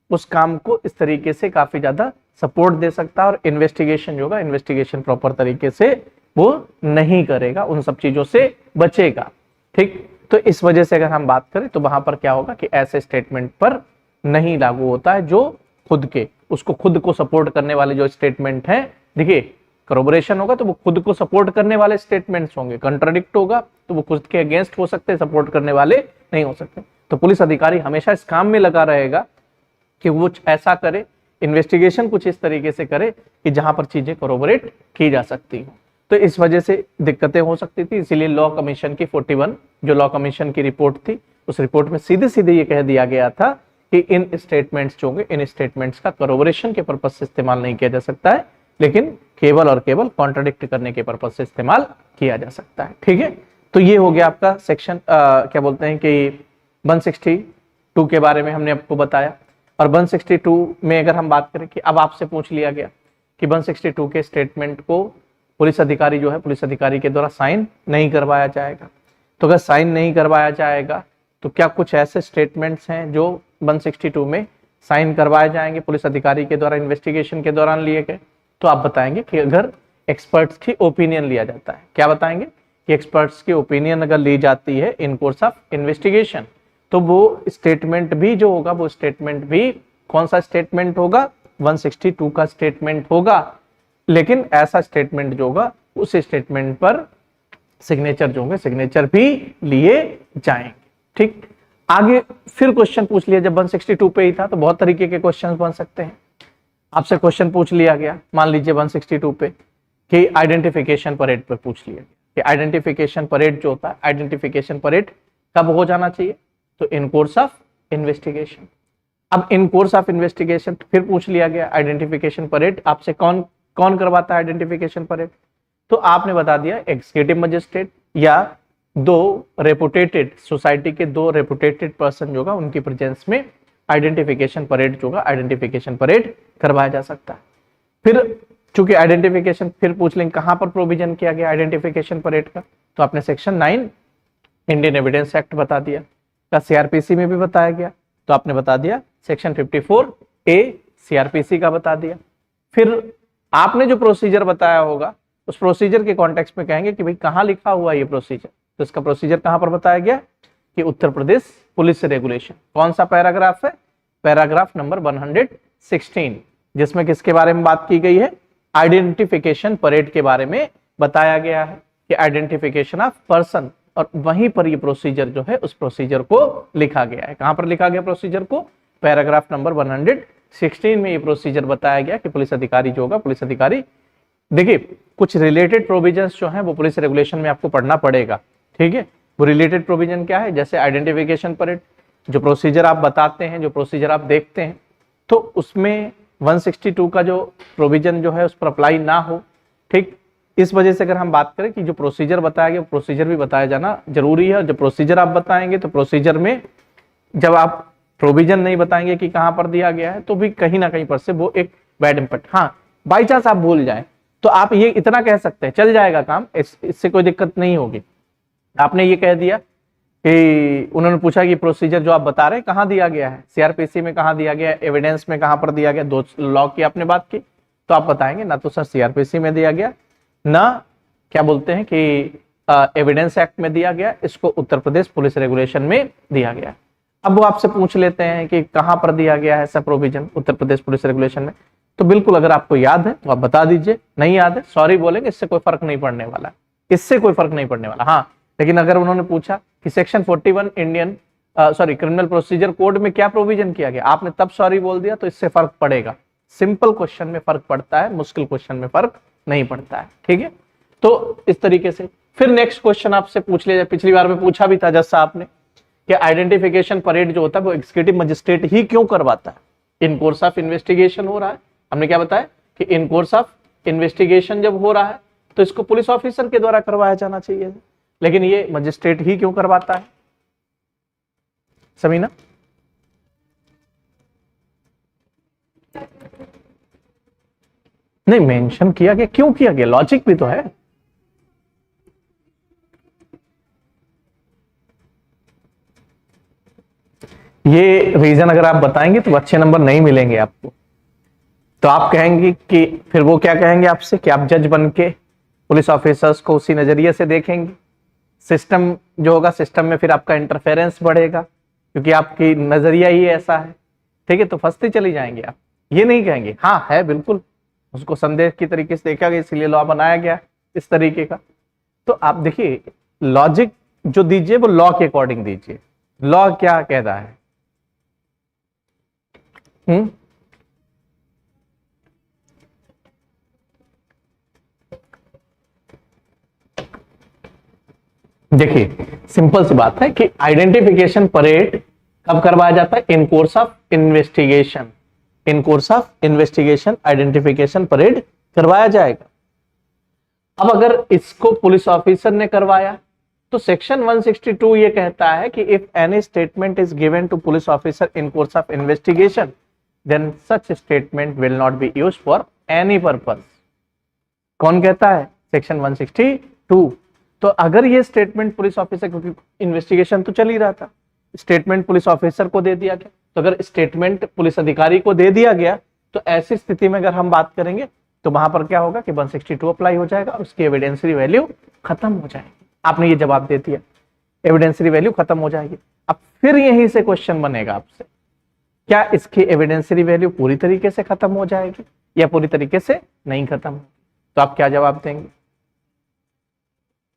उस काम को इस तरीके से काफी ज्यादा सपोर्ट दे सकता है, और इन्वेस्टिगेशन जो होगा, इन्वेस्टिगेशन प्रॉपर तरीके से वो नहीं करेगा, उन सब चीजों से बचेगा। ठीक, तो इस वजह से अगर हम बात करें तो वहां पर क्या होगा कि ऐसे स्टेटमेंट पर नहीं लागू होता है जो खुद को सपोर्ट करने वाले जो स्टेटमेंट है। देखिए, करोबोरेशन होगा तो वो खुद को सपोर्ट करने वाले स्टेटमेंट्स होंगे, कंट्राडिक्ट होगा तो वो खुद के अगेंस्ट हो सकते हैं, सपोर्ट करने वाले नहीं हो सकते। तो पुलिस अधिकारी हमेशा इस काम में लगा रहेगा कि वो ऐसा करे, इन्वेस्टिगेशन कुछ इस तरीके से करे कि जहां पर चीजें करोबोरेट की जा सकती हो। तो इस वजह से दिक्कतें हो सकती थी, इसीलिए लॉ कमीशन की 41 जो लॉ कमीशन की रिपोर्ट थी, उस रिपोर्ट में सीधे सीधे ये कह दिया गया था कि इन स्टेटमेंट्स जो होंगे, इन स्टेटमेंट्स का करोबोरेशन के पर्पज से इस्तेमाल नहीं किया जा सकता है, लेकिन केवल और केवल कॉन्ट्राडिक्ट करने के पर्पज से इस्तेमाल किया जा सकता है। ठीक है, तो ये हो गया आपका सेक्शन क्या बोलते हैं कि 162 के बारे में हमने आपको बताया। और 162 में अगर हम बात करें कि अब आपसे पूछ लिया गया कि 162 के स्टेटमेंट को पुलिस अधिकारी जो है, पुलिस अधिकारी के द्वारा साइन नहीं करवाया जाएगा। तो अगर साइन नहीं करवाया जाएगा तो क्या कुछ ऐसे स्टेटमेंट्स हैं जो 162 में साइन करवाए जाएंगे पुलिस अधिकारी के द्वारा इन्वेस्टिगेशन के दौरान लिए गए? तो आप बताएंगे कि अगर एक्सपर्ट्स की ओपिनियन लिया जाता है, क्या बताएंगे कि एक्सपर्ट्स की ओपिनियन अगर ली जाती है इन कोर्स ऑफ इन्वेस्टिगेशन, तो वो स्टेटमेंट भी जो होगा, वो स्टेटमेंट भी कौन सा स्टेटमेंट होगा? 162 का स्टेटमेंट होगा। लेकिन ऐसा स्टेटमेंट जो होगा उस स्टेटमेंट पर सिग्नेचर जो होंगे, सिग्नेचर भी लिए जाएंगे। ठीक, आगे फिर क्वेश्चन पूछ लिया, जब 162 पे ही था तो बहुत तरीके के क्वेश्चन बन सकते हैं। आपसे क्वेश्चन पूछ लिया गया मान लीजिए 162 पे कि आइडेंटिफिकेशन परेड पर पूछ लिया गया कि आइडेंटिफिकेशन परेड जो होता है, आइडेंटिफिकेशन परेड कब हो जाना चाहिए? तो इन कोर्स ऑफ इन्वेस्टिगेशन। अब इन कोर्स ऑफ इन्वेस्टिगेशन फिर पूछ लिया गया आइडेंटिफिकेशन परेड आपसे कौन करवाता है आइडेंटिफिकेशन परेड? तो आपने बता दिया एग्जीक्यूटिव मजिस्ट्रेट या दो रेपुटेटेड सोसाइटी के दो रेपुटेटेड पर्सन जो होगा उनकी प्रेजेंस में आइडेंटिफिकेशन परेड जो होगा, आइडेंटिफिकेशन परेड करवाया जा सकता है। फिर चूंकि आइडेंटिफिकेशन फिर पूछ लेंगे कहां पर प्रोविजन किया गया आइडेंटिफिकेशन परेड का, तो आपने सेक्शन 9 इंडियन एविडेंस एक्ट बता दिया, का सीआरपीसी में भी बताया गया, तो आपने बता दिया सेक्शन 54A सीआरपीसी का बता दिया। फिर आपने जो प्रोसीजर बताया होगा उस प्रोसीजर के कॉन्टेक्स्ट में कहेंगे कि भाई कहां लिखा हुआ है ये प्रोसीजर, तो इसका प्रोसीजर कहां पर बताया गया कि उत्तर प्रदेश पुलिस रेगुलेशन। कौन सा पैराग्राफ है? पैराग्राफ नंबर 116, जिसमें किसके बारे में बात की गई है? आइडेंटिफिकेशन परेड के बारे में बताया गया है कि आइडेंटिफिकेशन ऑफ पर्सन, और वहीं पर ये प्रोसीजर जो है उस प्रोसीजर को लिखा गया है। कहां पर लिखा गया प्रोसीजर को? पैराग्राफ नंबर 116 में ये प्रोसीजर बताया गया कि पुलिस अधिकारी जो होगा, पुलिस अधिकारी देखिए कुछ रिलेटेड प्रोविजंस जो हैं वो पुलिस रेगुलेशन में आपको पढ़ना पड़ेगा, ठीक है। वो रिलेटेड प्रोविजन क्या है, जैसे आइडेंटिफिकेशन परेड, जो प्रोसीजर आप बताते हैं, जो प्रोसीजर आप देखते हैं, तो उसमें 162 का जो प्रोविजन जो है उस पर अप्लाई ना हो, ठीक। इस वजह से अगर हम बात करें कि जो प्रोसीजर बताया गया, प्रोसीजर भी बताया जाना जरूरी है। और जब प्रोसीजर आप बताएंगे तो प्रोसीजर में जब आप प्रोविजन नहीं बताएंगे कि कहां पर दिया गया है, तो भी कहीं ना कहीं पर से वो एक बैड इम्पैक्ट, हाँ बाई चांस आप भूल जाए तो आप ये इतना कह सकते हैं, चल जाएगा काम, इससे कोई दिक्कत नहीं होगी। आपने ये कह दिया कि उन्होंने पूछा कि प्रोसीजर जो आप बता रहे हैं कहाँ दिया गया है, सीआरपीसी में कहाँ दिया गया है, एविडेंस में कहाँ पर दिया गया, दो लॉ की आपने बात की, तो आप बताएंगे ना तो सर सीआरपीसी में दिया गया, ना क्या बोलते हैं कि एविडेंस एक्ट में दिया गया, इसको उत्तर प्रदेश पुलिस रेगुलेशन में दिया गया। अब वो आपसे पूछ लेते हैं कि कहां पर दिया गया है ऐसा provision Uttar Pradesh police regulation में, तो बिल्कुल अगर आपको याद है तो आप बता दीजिए, नहीं याद है सॉरी बोलेंगे, इससे कोई फर्क नहीं पड़ने वाला, इससे कोई फर्क नहीं पड़ने वाला। हाँ लेकिन अगर उन्होंने पूछा कि section 41 Indian criminal procedure code में क्या प्रोविजन किया गया, आपने तब सॉरी बोल दिया, तो इससे फर्क पड़ेगा। सिंपल क्वेश्चन में फर्क पड़ता है, मुश्किल क्वेश्चन में फर्क नहीं पड़ता है, ठीक है। तो इस तरीके से फिर नेक्स्ट क्वेश्चन आपसे पूछ लिया जाए, पिछली बार में पूछा भी था जज साहब ने कि आइडेंटिफिकेशन परेड जो होता है वो एग्जीक्यूटिव मजिस्ट्रेट ही क्यों करवाता है, इन कोर्स ऑफ इन्वेस्टिगेशन हो रहा है। हमने क्या बताया कि इन कोर्स ऑफ इन्वेस्टिगेशन जब हो रहा है तो इसको पुलिस ऑफिसर के द्वारा करवाया जाना चाहिए, लेकिन ये मजिस्ट्रेट ही क्यों करवाता है, समीना? नहीं मेंशन किया गया, क्यों किया गया, लॉजिक भी तो है। ये रीजन अगर आप बताएंगे तो अच्छे नंबर नहीं मिलेंगे आपको, तो आप कहेंगे कि फिर वो क्या कहेंगे आपसे कि आप जज बन के पुलिस ऑफिसर्स को उसी नजरिए से देखेंगे, सिस्टम जो होगा सिस्टम में फिर आपका इंटरफेरेंस बढ़ेगा क्योंकि आपकी नजरिया ही ऐसा है, ठीक है। तो फंसते चली जाएंगे आप, ये नहीं कहेंगे हाँ है बिल्कुल, उसको संदेह की तरीके से देखा गया इसलिए लॉ बनाया गया इस तरीके का। तो आप देखिए लॉजिक जो दीजिए वो लॉ के अकॉर्डिंग दीजिए, लॉ क्या कह रहा है। देखिए सिंपल सी बात है कि आइडेंटिफिकेशन परेड कब करवाया जाता है, in course of investigation, in course of investigation identification parade करवाया जाएगा। अब अगर इसको पुलिस ऑफिसर ने करवाया तो सेक्शन 162 ये कहता है कि if any statement is given to police officer in course of investigation then such statement will not be used for any purpose. कौन कहता है, सेक्शन 162। तो अगर ये स्टेटमेंट पुलिस ऑफिसर, क्योंकि इन्वेस्टिगेशन तो चल ही रहा था, स्टेटमेंट पुलिस ऑफिसर को दे दिया गया, तो अगर स्टेटमेंट पुलिस अधिकारी को दे दिया गया तो ऐसी स्थिति में अगर हम बात करेंगे तो वहां पर क्या होगा कि 162 अप्लाई हो जाएगा और उसकी एविडेंसरी वैल्यू खत्म हो जाएगी। आपने ये जवाब दे दिया, एविडेंसरी वैल्यू खत्म हो जाएगी। अब फिर यहीं से क्वेश्चन बनेगा आपसे, क्या इसकी एविडेंसरी वैल्यू पूरी तरीके से खत्म हो जाएगी या पूरी तरीके से नहीं खत्म होगी, तो आप क्या जवाब देंगे?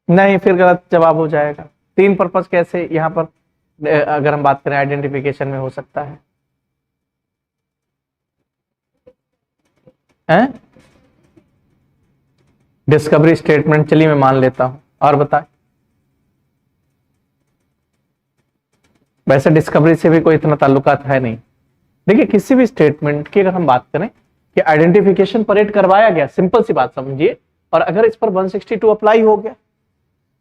नहीं, फिर गलत जवाब हो जाएगा। तीन पर्पस कैसे यहां पर अगर हम बात करें आइडेंटिफिकेशन में हो सकता है, डिस्कवरी स्टेटमेंट, चलिए मैं मान लेता हूं, और बताएं। वैसे डिस्कवरी से भी कोई इतना ताल्लुकात है नहीं। देखिए किसी भी स्टेटमेंट की अगर हम बात करें कि आइडेंटिफिकेशन परेड करवाया गया, सिंपल सी बात समझिए, और अगर इस पर 162 अप्लाई हो गया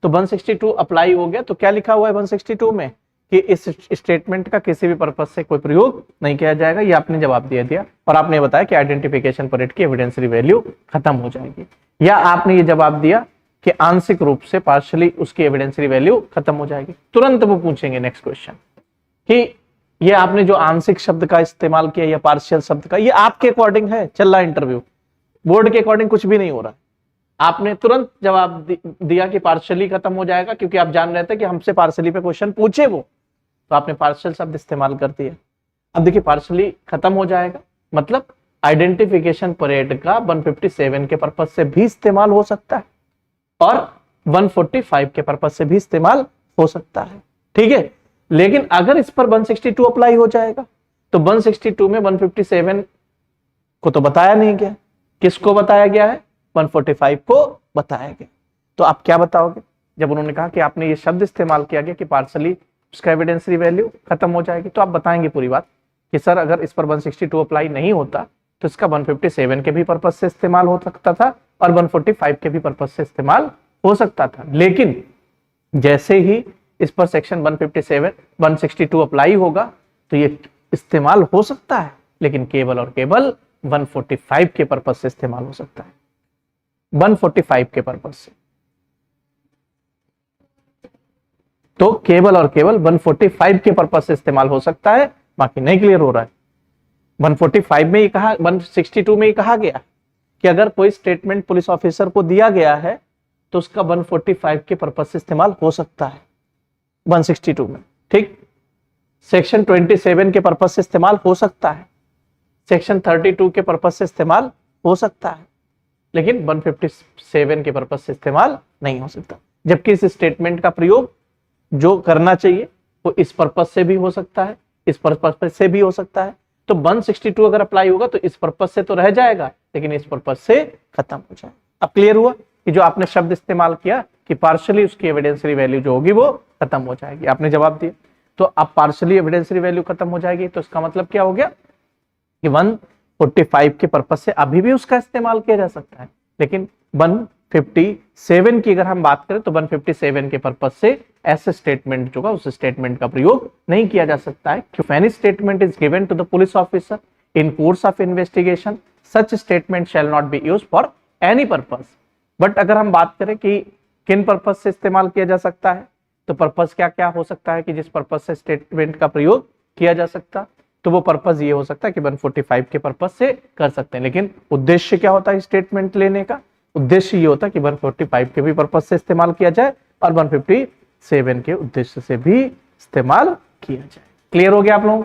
तो 162 अप्लाई हो गया तो क्या लिखा हुआ है 162 में कि इस स्टेटमेंट का किसी भी पर्पज से कोई प्रयोग नहीं किया जाएगा। ये आपने जवाब दे दिया और आपने बताया कि आइडेंटिफिकेशन परेड की एविडेंसरी वैल्यू खत्म हो जाएगी, या आपने ये जवाब दिया कि आंशिक रूप से पार्शियली उसकी एविडेंसरी वैल्यू खत्म हो जाएगी। तुरंत वो पूछेंगे नेक्स्ट क्वेश्चन कि ये आपने जो आंशिक शब्द का इस्तेमाल किया या पार्शियल शब्द का, ये आपके अकॉर्डिंग है, चल रहा इंटरव्यू, बोर्ड के अकॉर्डिंग कुछ भी नहीं हो रहा। आपने तुरंत जवाब दिया कि पार्शियली खत्म हो जाएगा, क्योंकि आप जान रहे थे कि हमसे पार्शियली पे क्वेश्चन पूछे वो, तो आपने पार्शियल शब्द इस्तेमाल कर दिया। अब देखिए पार्शियली खत्म हो जाएगा मतलब आइडेंटिफिकेशन परेड का 157 के पर्पज से भी इस्तेमाल हो सकता है और 145 के पर्पज से भी इस्तेमाल हो सकता है, ठीक है। लेकिन अगर इस पर 162 अप्लाई हो जाएगा तो 162 में 157 को तो बताया नहीं गया, किसको बताया गया है? 145 को बताया गया। तो आप क्या बताओगे जब उन्होंने कहा कि आपने ये शब्द इस्तेमाल किया गया कि पार्शली उसका एविडेंशियरी वैल्यू खत्म हो जाएगी, तो आप बताएंगे पूरी बात कि सर अगर इस पर 162 अप्लाई नहीं होता तो इसका 157 के भी पर्पज से इस्तेमाल हो सकता था और 145 के भी पर्पज से इस्तेमाल हो सकता था, लेकिन जैसे ही इस पर सेक्शन 157 162 अप्लाई होगा तो ये इस्तेमाल हो सकता है, लेकिन केवल और केवल 145 के पर्पज से इस्तेमाल हो सकता है, 145 के पर्पज से। तो केवल और केवल 145 के पर्पज से इस्तेमाल हो सकता है, बाकी नहीं क्लियर हो रहा है। 145 में ही कहा, 162 में ही कहा गया कि अगर कोई स्टेटमेंट पुलिस ऑफिसर को दिया गया है तो उसका 145 के पर्पज से इस्तेमाल हो सकता है 162 में, ठीक। सेक्शन 27 के पर्पज से इस्तेमाल हो सकता है, सेक्शन 32 के पर्पज से इस्तेमाल हो सकता है, लेकिन 157 के पर्पज से इस्तेमाल नहीं हो सकता। जबकि इस स्टेटमेंट का प्रयोग जो करना चाहिए वो इस पर्पज से भी हो सकता है, इस पर्पज से भी हो सकता है। तो 162 अगर अप्लाई होगा तो इस पर्पज से तो रह जाएगा, लेकिन इस पर्पज से खत्म हो जाएगा। अब क्लियर हुआ कि जो आपने शब्द इस्तेमाल किया कि पार्शियली उसकी एविडेंशियरी वैल्यू जो होगी वो खत्म हो जाएगी, आपने जवाब दिया। तो अब पार्शियली एविडेंशियरी वैल्यू खत्म हो जाएगी तो इसका मतलब क्या हो गया कि 145 के पर्पज से अभी भी उसका इस्तेमाल किया जा सकता है, लेकिन 157 की अगर हम बात करें तो 157 के पर्पज से ऐसे स्टेटमेंट जो उस स्टेटमेंट का प्रयोग नहीं किया जा सकता है। If any statement is given to the police officer in course of investigation, such statement shall not be used for any purpose. But अगर हम बात करें कि किन पर्पज से इस्तेमाल किया जा सकता है, तो पर्पज क्या क्या हो सकता है कि जिस पर्पज से स्टेटमेंट का प्रयोग किया जा सकता, तो वो पर्पज ये हो सकता है कि 145 के पर्पज से कर सकते हैं। लेकिन उद्देश्य क्या होता है स्टेटमेंट लेने का? उद्देश्य ये होता है कि 145 के भी पर्पज से इस्तेमाल किया जाए और 157 के उद्देश्य से भी इस्तेमाल किया जाए। क्लियर हो गया आप लोगों,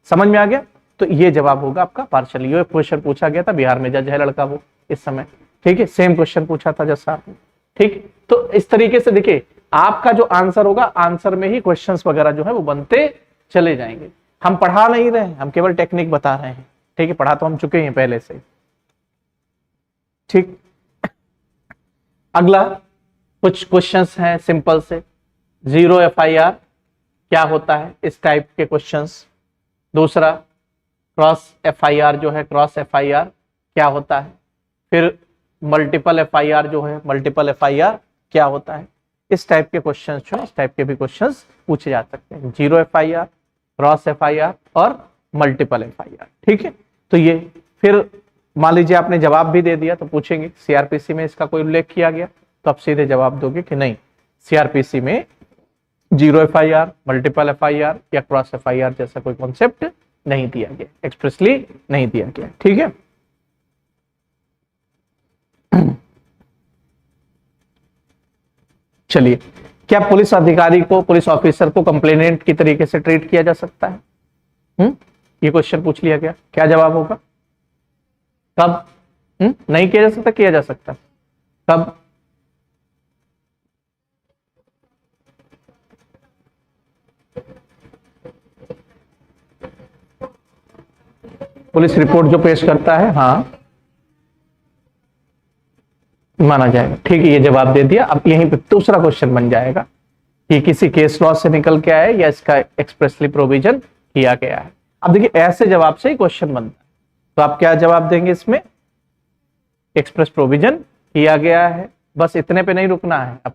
समझ में आ गया? तो ये जवाब होगा आपका पार्शियली। ये क्वेश्चन पूछा गया था, बिहार में जज है लड़का वो इस समय, ठीक है, सेम क्वेश्चन पूछा था जज साहब ने, ठीक। तो इस तरीके से देखिए आपका जो आंसर होगा, आंसर में ही क्वेश्चंस वगैरह जो है वो बनते चले जाएंगे। हम पढ़ा नहीं रहे हैं, हम केवल टेक्निक बता रहे हैं, ठीक है, पढ़ा तो हम चुके हैं पहले से, ठीक। अगला कुछ क्वेश्चंस हैं सिंपल से, 0 FIR क्या होता है, इस टाइप के क्वेश्चंस। दूसरा क्रॉस FIR जो है, क्रॉस FIR क्या होता है। फिर मल्टीपल FIR जो है, मल्टीपल FIR क्या होता है। इस टाइप के क्वेश्चंस जो है, इस टाइप के भी क्वेश्चंस पूछे जा सकते हैं, 0 FIR, क्रॉस FIR और मल्टीपल FIR, ठीक है। तो ये फिर मान लीजिए आपने जवाब भी दे दिया तो पूछेंगे CRPC में इसका कोई उल्लेख किया गया, तो आप सीधे जवाब दोगे कि नहीं, CRPC में 0 FIR, मल्टीपल FIR या क्रॉस FIR जैसा कोई कॉन्सेप्ट नहीं दिया गया, एक्सप्रेसली नहीं दिया गया, ठीक है। चलिए, क्या पुलिस अधिकारी को, पुलिस ऑफिसर को कंप्लेनेंट की तरीके से ट्रीट किया जा सकता है? ये क्वेश्चन पूछ लिया गया, क्या जवाब होगा? कब? नहीं किया जा सकता, किया जा सकता, कब? पुलिस रिपोर्ट जो पेश करता है, हाँ, माना जाएगा, ठीक है, ये जवाब दे दिया। अब यहीं पे दूसरा क्वेश्चन बन जाएगा कि किसी केस लॉ से निकल के आया या इसका एक्सप्रेसली प्रोविजन किया गया है। अब देखिए ऐसे जवाब से ही क्वेश्चन बनता है, तो आप क्या जवाब देंगे इसमें? एक्सप्रेस प्रोविजन किया गया है, बस इतने पे नहीं रुकना है, अब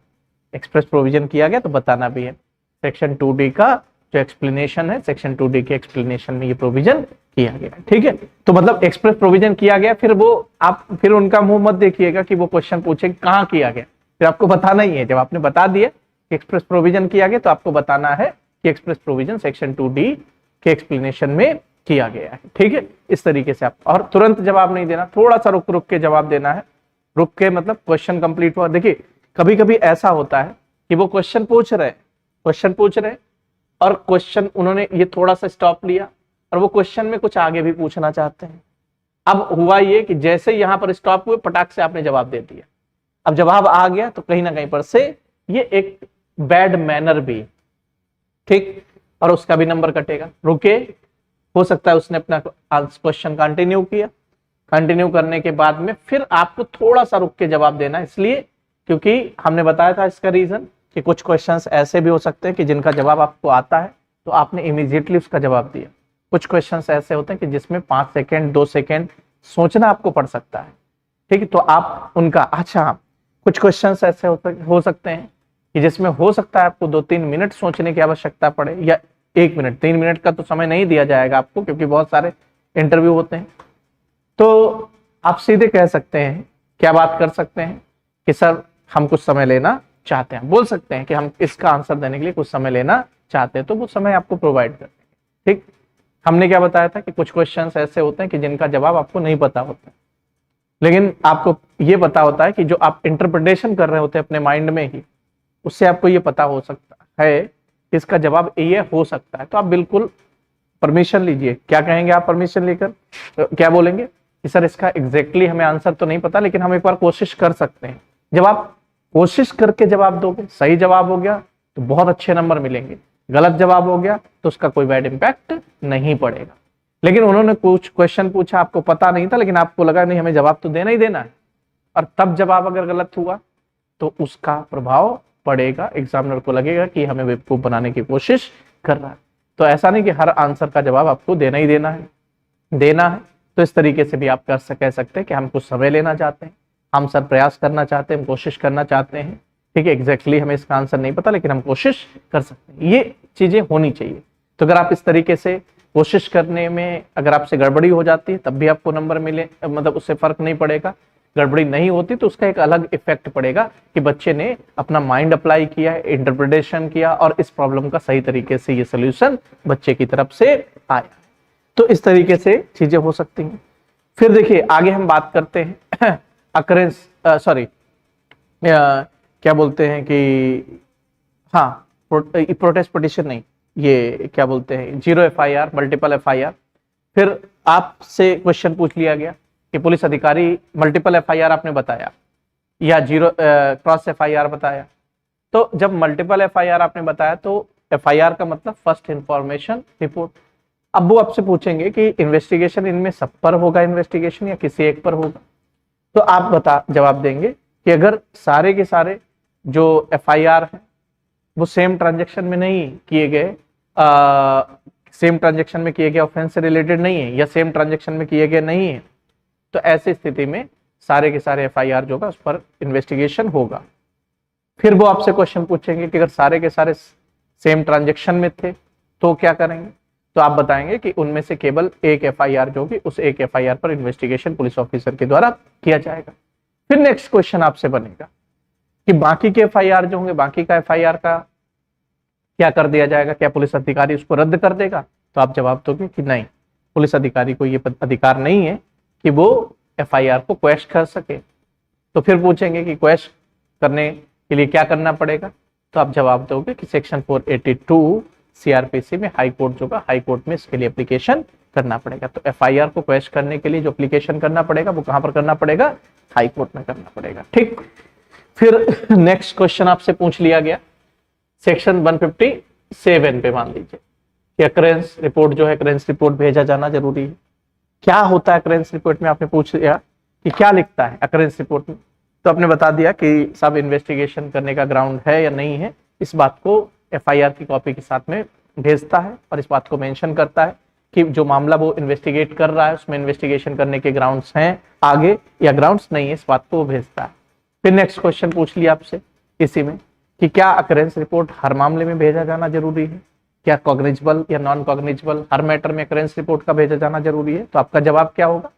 एक्सप्रेस प्रोविजन किया गया तो बताना भी है। सेक्शन 2D का जो एक्सप्लेनेशन है, सेक्शन 2D के एक्सप्लेनेशन में ये प्रोविजन किया गया, ठीक है। तो मतलब एक्सप्रेस प्रोविजन किया गया, फिर वो आप फिर उनका मुंह मत देखिएगा कि वो क्वेश्चन पूछे कहाँ किया गया, फिर आपको बताना ही है। जब आपने बता दिया एक्सप्रेस प्रोविजन किया गया तो आपको बताना है कि एक्सप्रेस प्रोविजन सेक्शन 2D के एक्सप्लेनेशन में किया गया है, ठीक है। इस तरीके से आप, और तुरंत जवाब नहीं देना, थोड़ा सा रुक रुक के जवाब देना है। रुक के मतलब क्वेश्चन कंप्लीट हुआ। देखिए कभी कभी ऐसा होता है कि वो क्वेश्चन पूछ रहे और क्वेश्चन उन्होंने ये थोड़ा सा स्टॉप लिया और वो क्वेश्चन में कुछ आगे भी पूछना चाहते हैं। अब हुआ ये कि जैसे यहां पर स्टॉप हुए, पटाख से आपने जवाब दे दिया। अब जवाब आ गया तो कहीं ना कहीं पर से ये एक बैड मैनर भी, ठीक, और उसका भी नंबर कटेगा। रुके, हो सकता है उसने अपना क्वेश्चन कंटिन्यू किया, कंटिन्यू करने के बाद में फिर आपको थोड़ा सा रुक के जवाब देना, इसलिए क्योंकि हमने बताया था इसका रीजन कि कुछ क्वेश्चंस ऐसे भी हो सकते हैं कि जिनका जवाब आपको आता है तो आपने इमीडिएटली उसका जवाब दिया। कुछ क्वेश्चंस ऐसे होते हैं कि जिसमें 5 सेकेंड 2 सेकेंड सोचना आपको पड़ सकता है, ठीक है, तो आप उनका अच्छा कुछ क्वेश्चंस ऐसे हो सकते हैं कि जिसमें हो सकता है आपको 2-3 मिनट सोचने की आवश्यकता पड़े, या 1 मिनट, 3 मिनट का तो समय नहीं दिया जाएगा आपको क्योंकि बहुत सारे इंटरव्यू होते हैं। तो आप सीधे कह सकते हैं, क्या बात कर सकते हैं कि सर हम कुछ समय लेना चाहते हैं, बोल सकते हैं कि हम इसका आंसर देने के लिए कुछ समय लेना चाहते हैं, तो वो समय आपको प्रोवाइड कर देंगे। ठीक, हमने क्या बताया था कि कुछ क्वेश्चंस ऐसे होते हैं कि जिनका जवाब आपको नहीं पता होता, लेकिन आपको ये पता होता है कि जो आप इंटरप्रिटेशन कर रहे होते हैं अपने माइंड में ही, उससे आपको ये पता हो सकता है कि इसका जवाब ये हो सकता है। तो आप बिल्कुल परमिशन लीजिए। क्या कहेंगे आप परमिशन लेकर? क्या बोलेंगे कि सर इसका एग्जैक्टली हमें आंसर तो नहीं पता, लेकिन हम एक बार कोशिश कर सकते हैं। जब आप कोशिश करके जवाब दोगे, सही जवाब हो गया तो बहुत अच्छे नंबर मिलेंगे, गलत जवाब हो गया तो उसका कोई बैड इंपैक्ट नहीं पड़ेगा। लेकिन उन्होंने कुछ क्वेश्चन पूछा, आपको पता नहीं था, लेकिन आपको लगा नहीं हमें जवाब तो देना ही देना है, और तब जवाब अगर गलत हुआ तो उसका प्रभाव पड़ेगा, एग्जामिनर को लगेगा कि हमें बेवकूफ बनाने की कोशिश कर रहा है। तो ऐसा नहीं कि हर आंसर का जवाब आपको देना ही देना है। तो इस तरीके से भी आप कह सकते हैं कि हम कुछ समय लेना चाहते हैं, हम सर प्रयास करना चाहते हैं, हम कोशिश करना चाहते हैं, ठीक है, एग्जैक्टली हमें इसका आंसर नहीं पता लेकिन हम कोशिश कर सकते हैं। ये चीजें होनी चाहिए। तो अगर आप इस तरीके से कोशिश करने में अगर आपसे गड़बड़ी हो जाती है तब भी आपको नंबर मिले, मतलब उससे फर्क नहीं पड़ेगा। गड़बड़ी नहीं होती तो उसका एक अलग इफेक्ट पड़ेगा कि बच्चे ने अपना माइंड अप्लाई किया है, इंटरप्रिटेशन किया और इस प्रॉब्लम का सही तरीके से ये सोल्यूशन बच्चे की तरफ से आया। तो इस तरीके से चीजें हो सकती हैं। फिर देखिए आगे हम बात करते हैं अकरेंस, क्या बोलते हैं कि हाँ, प्रोटेस्ट पिटीशन नहीं, ये क्या बोलते हैं, 0 FIR, मल्टीपल FIR। फिर आपसे क्वेश्चन पूछ लिया गया कि पुलिस अधिकारी, मल्टीपल FIR आपने बताया या 0 क्रॉस FIR बताया। तो जब मल्टीपल FIR आपने बताया तो FIR का मतलब फर्स्ट इंफॉर्मेशन रिपोर्ट। अब वो आपसे पूछेंगे कि इन्वेस्टिगेशन इनमें सब पर होगा इन्वेस्टिगेशन या किसी एक पर होगा, तो आप जवाब देंगे कि अगर सारे के सारे जो FIR है वो सेम ट्रांजेक्शन में नहीं किए गए, सेम ट्रांजेक्शन में किए गए ऑफेंस से रिलेटेड नहीं है या सेम ट्रांजेक्शन में किए गए नहीं है, तो ऐसी स्थिति में सारे के सारे FIR जो होगा उस पर इन्वेस्टिगेशन होगा। फिर वो आपसे क्वेश्चन पूछेंगे कि अगर सारे के सारे सेम ट्रांजेक्शन में थे तो क्या करेंगे, तो आप बताएंगे कि उनमें से केवल एक FIR जो होगी उस एक FIR पर इन्वेस्टिगेशन पुलिस ऑफिसर के द्वारा किया जाएगा। फिर नेक्स्ट क्वेश्चन आपसे बनेगा कि बाकी के FIR जो होंगे, बाकी का FIR का क्या कर दिया जाएगा, क्या पुलिस अधिकारी उसको रद्द कर देगा? तो आप जवाब दोगे कि नहीं, पुलिस अधिकारी को ये अधिकार नहीं है कि वो FIR को क्वेश्चन कर सके। तो फिर पूछेंगे कि क्वेश्चन करने के लिए क्या करना पड़ेगा, तो आप जवाब दोगे कि सेक्शन 482 CRPC में हाई कोर्ट जो, हाई कोर्ट में इसके लिए एप्लीकेशन करना पड़ेगा। तो FIR को क्वेश्चन करने के लिए जो एप्लीकेशन करना पड़ेगा वो कहां पर करना पड़ेगा? हाई कोर्ट में करना पड़ेगा। ठीक, फिर नेक्स्ट क्वेश्चन आपसे पूछ लिया गया सेक्शन 157 पे, मान लीजिए कि अकरेंस रिपोर्ट जो है, अकरेंस रिपोर्ट भेजा जाना जरूरी है। क्या होता है अकरेंस रिपोर्ट में? आपने पूछ लिया कि क्या लिखता है अकरेंस रिपोर्ट में, तो आपने बता दिया कि सब इन्वेस्टिगेशन करने का ग्राउंड है या नहीं है, इस बात को FIR की कॉपी के साथ में भेजता है और इस बात को मेंशन करता है कि जो मामला वो इन्वेस्टिगेट कर रहा है उसमें इन्वेस्टिगेशन करने के ग्राउंड्स हैं आगे या ग्राउंड्स नहीं है, इस बात को वो भेजता है। फिर नेक्स्ट क्वेश्चन पूछ लिया आपसे इसी में कि क्या अकरेंस रिपोर्ट हर मामले में भेजा जाना जरूरी है, क्या कॉग्निजेबल या नॉन कॉग्निजेबल, हर मैटर में अकरेंस रिपोर्ट का भेजा जाना जरूरी है? तो आपका जवाब क्या होगा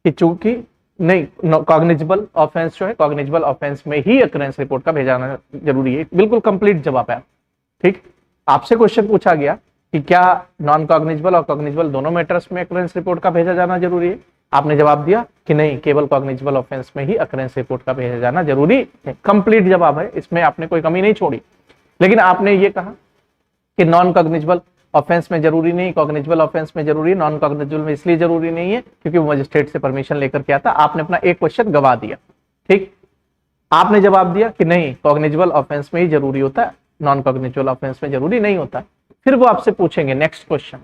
कि चूंकि नहीं, कॉग्निजेबल ऑफेंस जो है, कॉग्निजेबल ऑफेंस में ही अकरेंस रिपोर्ट का भेजाना जरूरी है। बिल्कुल कंप्लीट जवाब है। ठीक, आपसे क्वेश्चन पूछा गया कि क्या नॉन कॉग्निजेबल और कॉग्निजेबल दोनों मैटर्स में अकरेंस रिपोर्ट का भेजा जाना जरूरी है? आपने जवाब दिया कि नहीं, केवल कॉग्निजेबल ऑफेंस में ही अकरेंस रिपोर्ट का भेजा जाना जरूरी है। कंप्लीट जवाब है, इसमें आपने कोई कमी नहीं छोड़ी। लेकिन आपने ये कहा कि नॉन कॉग्निजेबल ऑफेंस में जरूरी नहीं, कॉग्निजेबल ऑफेंस में जरूरी है। नॉन कॉग्निजेबल में इसलिए जरूरी नहीं है क्योंकि वो मजिस्ट्रेट से परमिशन लेकर के आता। आपने अपना एक क्वेश्चन गवा दिया। ठीक, आपने जवाब दिया कि नहीं, कॉग्निजेबल ऑफेंस में ही जरूरी होता है, नॉन कॉग्निजेबल ऑफेंस में जरूरी नहीं होता। फिर वो आपसे पूछेंगे नेक्स्ट क्वेश्चन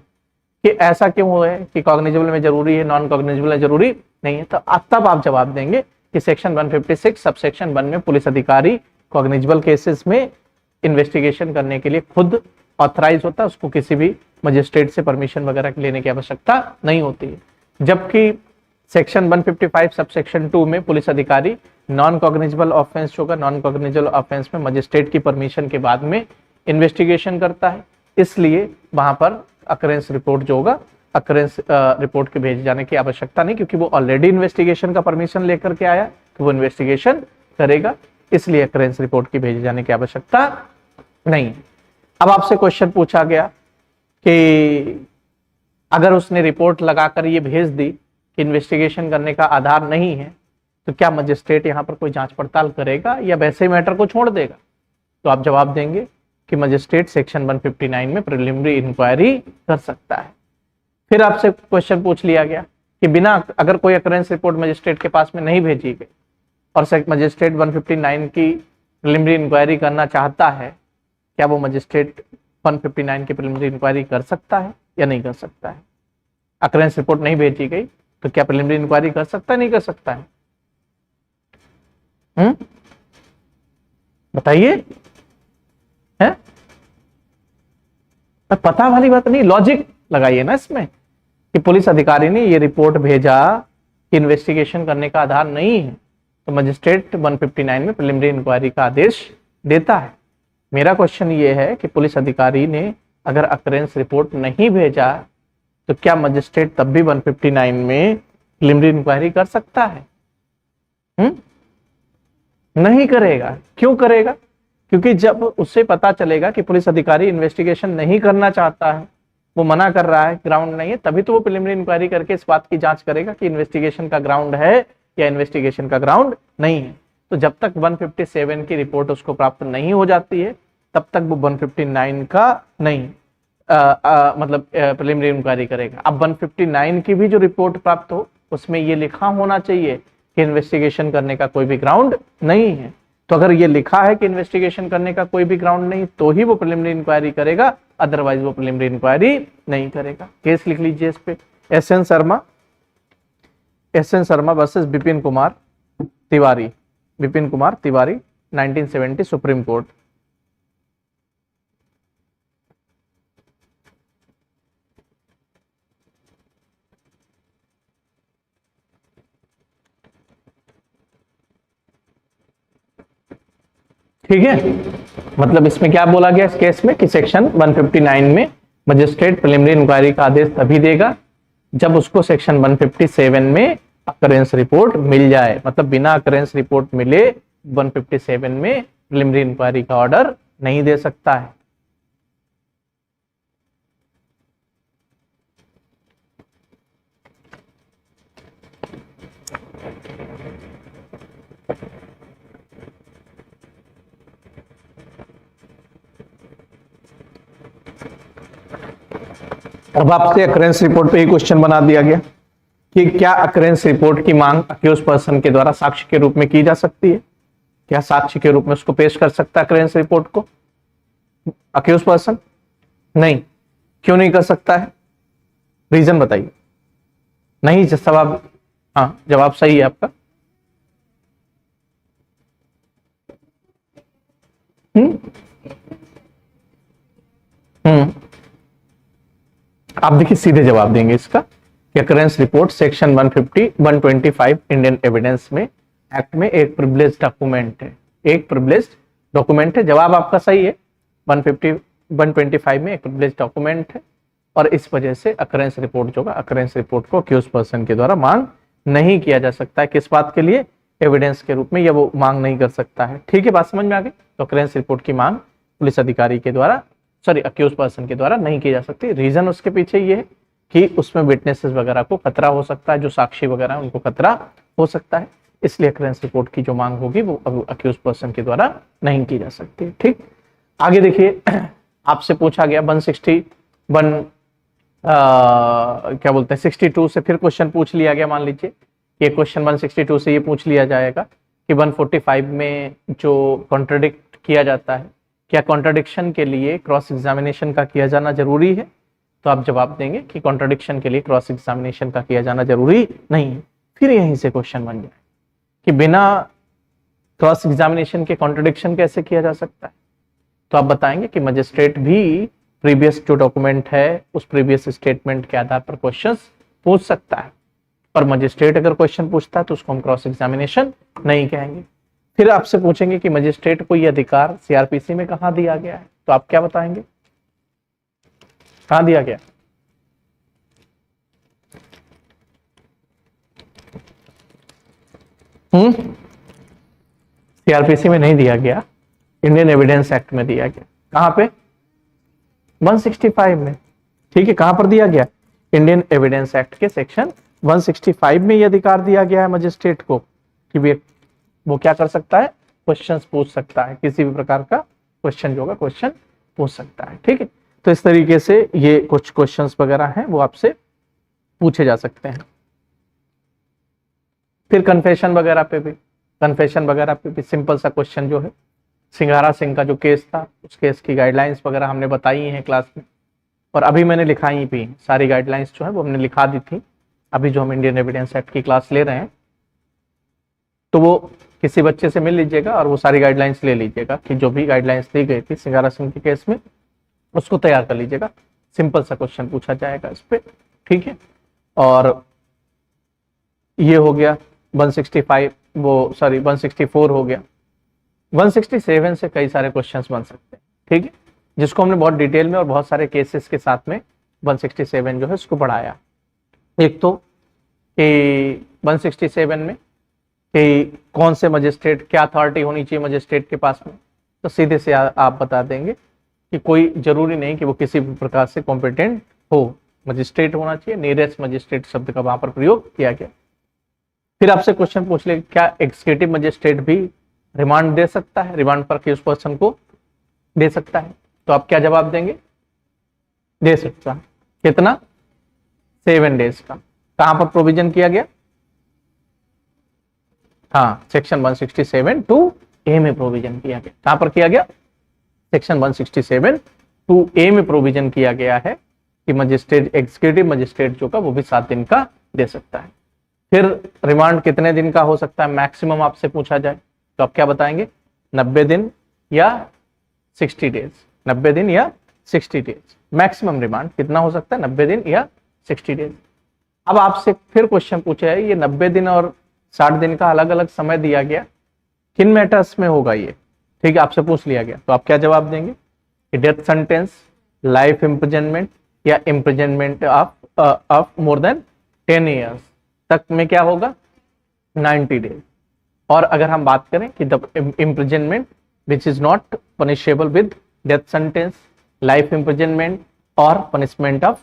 कि ऐसा क्यों हुआ है कि कॉग्निजेबल में जरूरी है, नॉन कॉग्निजेबल में जरूरी नहीं है, तो तब आप जवाब देंगे कि सेक्शन 156 सबसेक्शन 1 में पुलिस अधिकारी कॉग्निजेबल केसेस में इन्वेस्टिगेशन करने के लिए खुद ऑथराइज होता है, उसको किसी भी मजिस्ट्रेट से परमिशन वगैरह लेने की आवश्यकता नहीं होती है। जबकि सेक्शन 155 सबसेक्शन 2 में पुलिस अधिकारी नॉन कॉग्निजेबल ऑफेंस होगा, नॉन कॉग्निजेबल ऑफेंस में मजिस्ट्रेट की परमिशन के बाद में इन्वेस्टिगेशन करता है, इसलिए वहां पर अकरेंस रिपोर्ट जो होगा, अकरेंस रिपोर्ट के भेजे जाने की आवश्यकता नहीं, क्योंकि वो ऑलरेडी इन्वेस्टिगेशन का परमिशन लेकर के आया तो वो इन्वेस्टिगेशन करेगा, इसलिए अकरेंस रिपोर्ट की भेजे जाने की आवश्यकता नहीं। अब आपसे क्वेश्चन पूछा गया कि अगर उसने रिपोर्ट लगाकर ये भेज दी कि इन्वेस्टिगेशन करने का आधार नहीं है, तो क्या मजिस्ट्रेट यहाँ पर कोई जांच पड़ताल करेगा या वैसे ही मैटर को छोड़ देगा? तो आप जवाब देंगे कि मजिस्ट्रेट सेक्शन 159 में प्रिलिमिनरी इंक्वायरी कर सकता है। फिर आपसे क्वेश्चन पूछ लिया गया कि बिना अगर कोई अकरेंस रिपोर्ट मजिस्ट्रेट के पास में नहीं भेजी गई और मजिस्ट्रेट 159 की प्रिलिमिनरी इंक्वायरी करना चाहता है, क्या वो मजिस्ट्रेट 159 की प्रिलिमिनरी इंक्वायरी कर सकता है या नहीं कर सकता है? अकरेंस रिपोर्ट नहीं भेजी गई तो क्या प्रिलिमिनरी इंक्वायरी कर सकता है, नहीं कर सकता है? बताइए। है पता वाली बात नहीं, लॉजिक लगाइए ना इसमें कि पुलिस अधिकारी ने ये रिपोर्ट भेजा कि इन्वेस्टिगेशन करने का आधार नहीं है, तो मजिस्ट्रेट 159 में प्रिलिमिनरी इंक्वायरी का आदेश देता है। मेरा क्वेश्चन ये है कि पुलिस अधिकारी ने अगर अकरेंस रिपोर्ट नहीं भेजा तो क्या मजिस्ट्रेट तब भी 159 में प्रिलिमिनरी इंक्वायरी कर सकता है? नहीं करेगा। क्यों करेगा? क्योंकि जब उससे पता चलेगा कि पुलिस अधिकारी इन्वेस्टिगेशन नहीं करना चाहता है, वो मना कर रहा है, ग्राउंड नहीं है, तभी तो वो प्रिलिमिनरी इंक्वायरी करके इस बात की जांच करेगा कि इन्वेस्टिगेशन का ग्राउंड है या इन्वेस्टिगेशन का ग्राउंड नहीं है। तो जब तक 157 की रिपोर्ट उसको प्राप्त नहीं हो जाती है तब तक वो 159 का नहीं मतलब प्रिलिमिनरी इंक्वायरी करेगा। अब 159 की भी जो रिपोर्ट प्राप्त हो उसमें ये लिखा होना चाहिए कि इन्वेस्टिगेशन करने का कोई भी ग्राउंड नहीं है। तो अगर ये लिखा है कि इन्वेस्टिगेशन करने का कोई भी ग्राउंड नहीं तो ही वो प्रिलिमिनरी इंक्वायरी करेगा, अदरवाइज वो प्रिलिमिनरी इंक्वायरी नहीं करेगा। केस लिख लीजिए इस पे, S N Sharma versus Vipin Kumar Tiwari, 1970 Supreme Court. ठीक है, मतलब इसमें क्या बोला गया इस केस में कि सेक्शन 159 में मजिस्ट्रेट प्रिलिमिनरी इंक्वायरी का आदेश तभी देगा जब उसको सेक्शन 157 में अकरेंस रिपोर्ट मिल जाए। मतलब बिना अकरेंस रिपोर्ट मिले 157 में प्रिलिमिनरी इंक्वायरी का ऑर्डर नहीं दे सकता है। अब आपसे अकरेंस रिपोर्ट पे ही क्वेश्चन बना दिया गया कि क्या अकरेंस रिपोर्ट की मांग अक्यूज पर्सन के द्वारा साक्ष्य के रूप में की जा सकती है? क्या साक्ष्य के रूप में उसको पेश कर सकता है अकरेंस रिपोर्ट को अक्यूज पर्सन? नहीं। क्यों नहीं कर सकता है? रीजन बताइए। नहीं जवाब, हाँ जवाब सही है आपका। आप देखिए सीधे जवाब देंगे इसका कि occurrence report section 125 Indian evidence में एक्ट में एक प्रिविलेज डॉक्यूमेंट है, एक प्रिविलेज डॉक्यूमेंट है। जवाब आपका सही है, 125 में एक प्रिविलेज डॉक्यूमेंट है और इस वजह से अकरेंस रिपोर्ट जो है, अकरेंस रिपोर्ट को अक्यूज पर्सन के द्वारा मांग नहीं किया जा सकता है। किस बात के लिए? एविडेंस के रूप में, या वो मांग नहीं कर सकता है। ठीक है, बात समझ में आ गई। तो अकरेंस रिपोर्ट की मांग पुलिस अधिकारी के द्वारा, सॉरी अक्यूज पर्सन के द्वारा नहीं की जा सकती। रीजन उसके पीछे ये है कि उसमें विटनेसेस वगैरह को खतरा हो सकता है, जो साक्षी वगैरह है उनको खतरा हो सकता है, इसलिए अकरेंस रिपोर्ट की जो मांग होगी वो अक्यूज पर्सन के द्वारा नहीं की जा सकती। ठीक, आगे देखिए आपसे पूछा गया 161 क्या बोलते हैं 62 से फिर क्वेश्चन पूछ लिया गया। मान लीजिए ये क्वेश्चन 162 से ये पूछ लिया जाएगा कि 145 में जो कॉन्ट्रडिक्ट किया जाता है, क्या कॉन्ट्रडिक्शन के लिए क्रॉस एग्जामिनेशन का किया जाना जरूरी है? तो आप जवाब देंगे कि कॉन्ट्रडिक्शन के लिए क्रॉस एग्जामिनेशन का किया जाना जरूरी नहीं है। फिर यहीं से क्वेश्चन बन जाए कि बिना क्रॉस एग्जामिनेशन के कॉन्ट्रडिक्शन कैसे किया जा सकता है। तो आप बताएंगे कि मजिस्ट्रेट भी प्रीवियस जो डॉक्यूमेंट है उस प्रीवियस स्टेटमेंट के आधार पर क्वेश्चंस पूछ सकता है, पर मजिस्ट्रेट अगर क्वेश्चन पूछता है तो उसको हम क्रॉस एग्जामिनेशन नहीं कहेंगे। फिर आपसे पूछेंगे कि मजिस्ट्रेट को यह अधिकार सीआरपीसी में कहां दिया गया है, तो आप क्या बताएंगे, कहां दिया गया? सीआरपीसी में नहीं दिया गया, इंडियन एविडेंस एक्ट में दिया गया। कहां पे? 165 में। ठीक है, कहां पर दिया गया? इंडियन एविडेंस एक्ट के सेक्शन 165 में यह अधिकार दिया गया है मजिस्ट्रेट को कि वो क्या कर सकता है, क्वेश्चंस पूछ सकता है, किसी भी प्रकार का क्वेश्चन जो होगा क्वेश्चन पूछ सकता है। ठीक है, तो इस तरीके से ये कुछ क्वेश्चंस वगैरह हैं वो आपसे पूछे जा सकते हैं। फिर कन्फेशन वगैरह पे भी सिंपल सा क्वेश्चन जो है, सिंघारा सिंह का जो केस था उस केस की गाइडलाइंस वगैरह हमने बताई हैं क्लास में, और अभी मैंने लिखाई भी सारी गाइडलाइंस जो है वो हमने लिखा दी थी। अभी जो हम इंडियन एविडेंस एक्ट की क्लास ले रहे हैं तो वो किसी बच्चे से मिल लीजिएगा और वो सारी गाइडलाइंस ले लीजिएगा कि जो भी गाइडलाइंस दी गई थी सिंघारा सिंह के केस में उसको तैयार कर लीजिएगा। सिंपल सा क्वेश्चन पूछा जाएगा इस पे। ठीक है, और ये हो गया 164 हो गया। 167 से कई सारे क्वेश्चंस बन सकते हैं। ठीक है, जिसको हमने बहुत डिटेल में और बहुत सारे केसेस के साथ में 167 जो है उसको पढ़ाया। एक तो 167 में कि कौन से मजिस्ट्रेट, क्या अथॉरिटी होनी चाहिए मजिस्ट्रेट के पास में, तो सीधे से आप बता देंगे कि कोई जरूरी नहीं कि वो किसी भी प्रकार से कॉम्पिटेंट हो, मजिस्ट्रेट होना चाहिए। नियरेस्ट मजिस्ट्रेट शब्द का वहां पर प्रयोग किया गया। फिर आपसे क्वेश्चन पूछ ले क्या एग्जीक्यूटिव मजिस्ट्रेट भी रिमांड दे सकता है, रिमांड पर केस पर्सन को दे सकता है, तो आप क्या जवाब देंगे? दे सकता है। कितना? 7 डेज का। कहां पर प्रोविजन किया गया? हाँ, सेक्शन 167(2)(a) में प्रोविजन किया गया। कहां पर किया गया? सेक्शन 167(2)(a) में प्रोविजन किया गया है कि मजिस्ट्रेट, एग्जीक्यूटिव मजिस्ट्रेट जो का वो भी 7 दिन का दे सकता है। फिर रिमांड कितने दिन का हो सकता है मैक्सिमम आपसे पूछा जाए, तो आप क्या बताएंगे? 90 दिन या 60 डेज। 90 दिन या 60 डेज मैक्सिमम रिमांड कितना हो सकता है? 90 दिन या 60 डेज। अब आपसे फिर क्वेश्चन पूछा है ये 90 दिन और 60 दिन का अलग अलग समय दिया गया, किन मैटर्स में होगा ये? ठीक है, आपसे पूछ लिया गया, तो आप क्या जवाब देंगे कि डेथ सेंटेंस, लाइफ इम्प्रिजनमेंट या imprisonment of more than 10 years तक में क्या होगा? 90 डेज। और अगर हम बात करें कि the imprisonment which is not punishable with death sentence, life imprisonment और पनिशमेंट ऑफ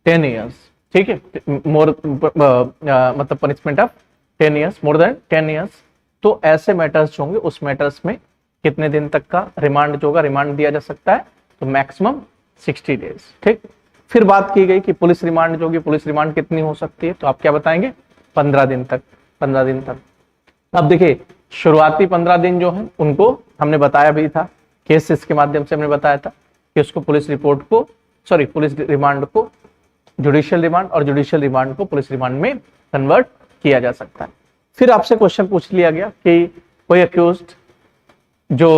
10 ईयर्स। ठीक है, मतलब punishment of 10 years, more than 10 years, तो ऐसे मैटर्स जो होंगे उस मैटर्स में कितने दिन तक का रिमांड जो होगा, रिमांड दिया जा सकता है? तो मैक्सिमम 60 डेज। ठीक, फिर बात की गई कि पुलिस रिमांड जो होगी, पुलिस रिमांड कितनी हो सकती है, तो आप क्या बताएंगे? 15 दिन तक। 15 दिन तक। अब देखिए, शुरुआती 15 दिन जो है उनको हमने बताया भी था, केसेस के माध्यम से हमने बताया था कि उसको पुलिस रिमांड को जुडिशियल रिमांड और जुडिशियल रिमांड को पुलिस रिमांड में कन्वर्ट किया जा सकता है। फिर आपसे क्वेश्चन पूछ लिया गया कि कोई अक्यूज्ड जो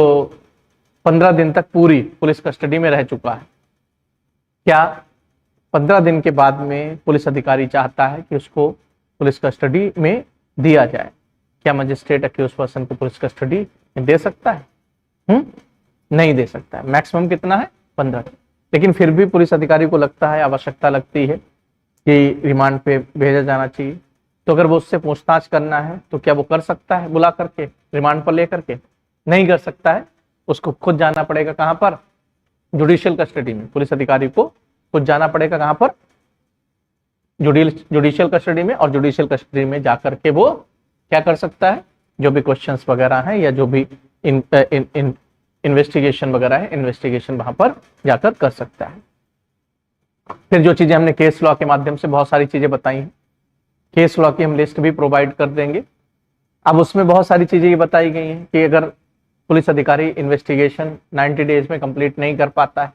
15 दिन तक पूरी पुलिस कस्टडी में रह चुका है, क्या 15 दिन के बाद में पुलिस अधिकारी चाहता है कि उसको पुलिस कस्टडी में दिया जाए, क्या मजिस्ट्रेट अक्यूज पर्सन को पुलिस कस्टडी में दे सकता है? नहीं दे सकता है। मैक्सिमम कितना है? 15। लेकिन फिर भी पुलिस अधिकारी को लगता है, आवश्यकता लगती है कि रिमांड पे भेजा जाना चाहिए, तो अगर वो उससे पूछताछ करना है तो क्या वो कर सकता है बुला करके, रिमांड पर लेकर के? नहीं कर सकता है, उसको खुद जाना पड़ेगा। कहां पर? जुडिशियल कस्टडी में। पुलिस अधिकारी को खुद जाना पड़ेगा। कहां पर? जुडिशियल कस्टडी में। और जुडिशियल कस्टडी में जाकर के वो क्या कर सकता है? जो भी क्वेश्चंस वगैरह हैं या जो भी इन्वेस्टिगेशन वगैरह है, इन्वेस्टिगेशन वहां पर जाकर कर सकता है। फिर जो चीजें हमने केस लॉ के माध्यम से बहुत सारी चीजें बताई हैं, केस लॉ की हम लिस्ट भी प्रोवाइड कर देंगे। अब उसमें बहुत सारी चीजें ये बताई गई हैं कि अगर पुलिस अधिकारी इन्वेस्टिगेशन 90 डेज में कंप्लीट नहीं कर पाता है,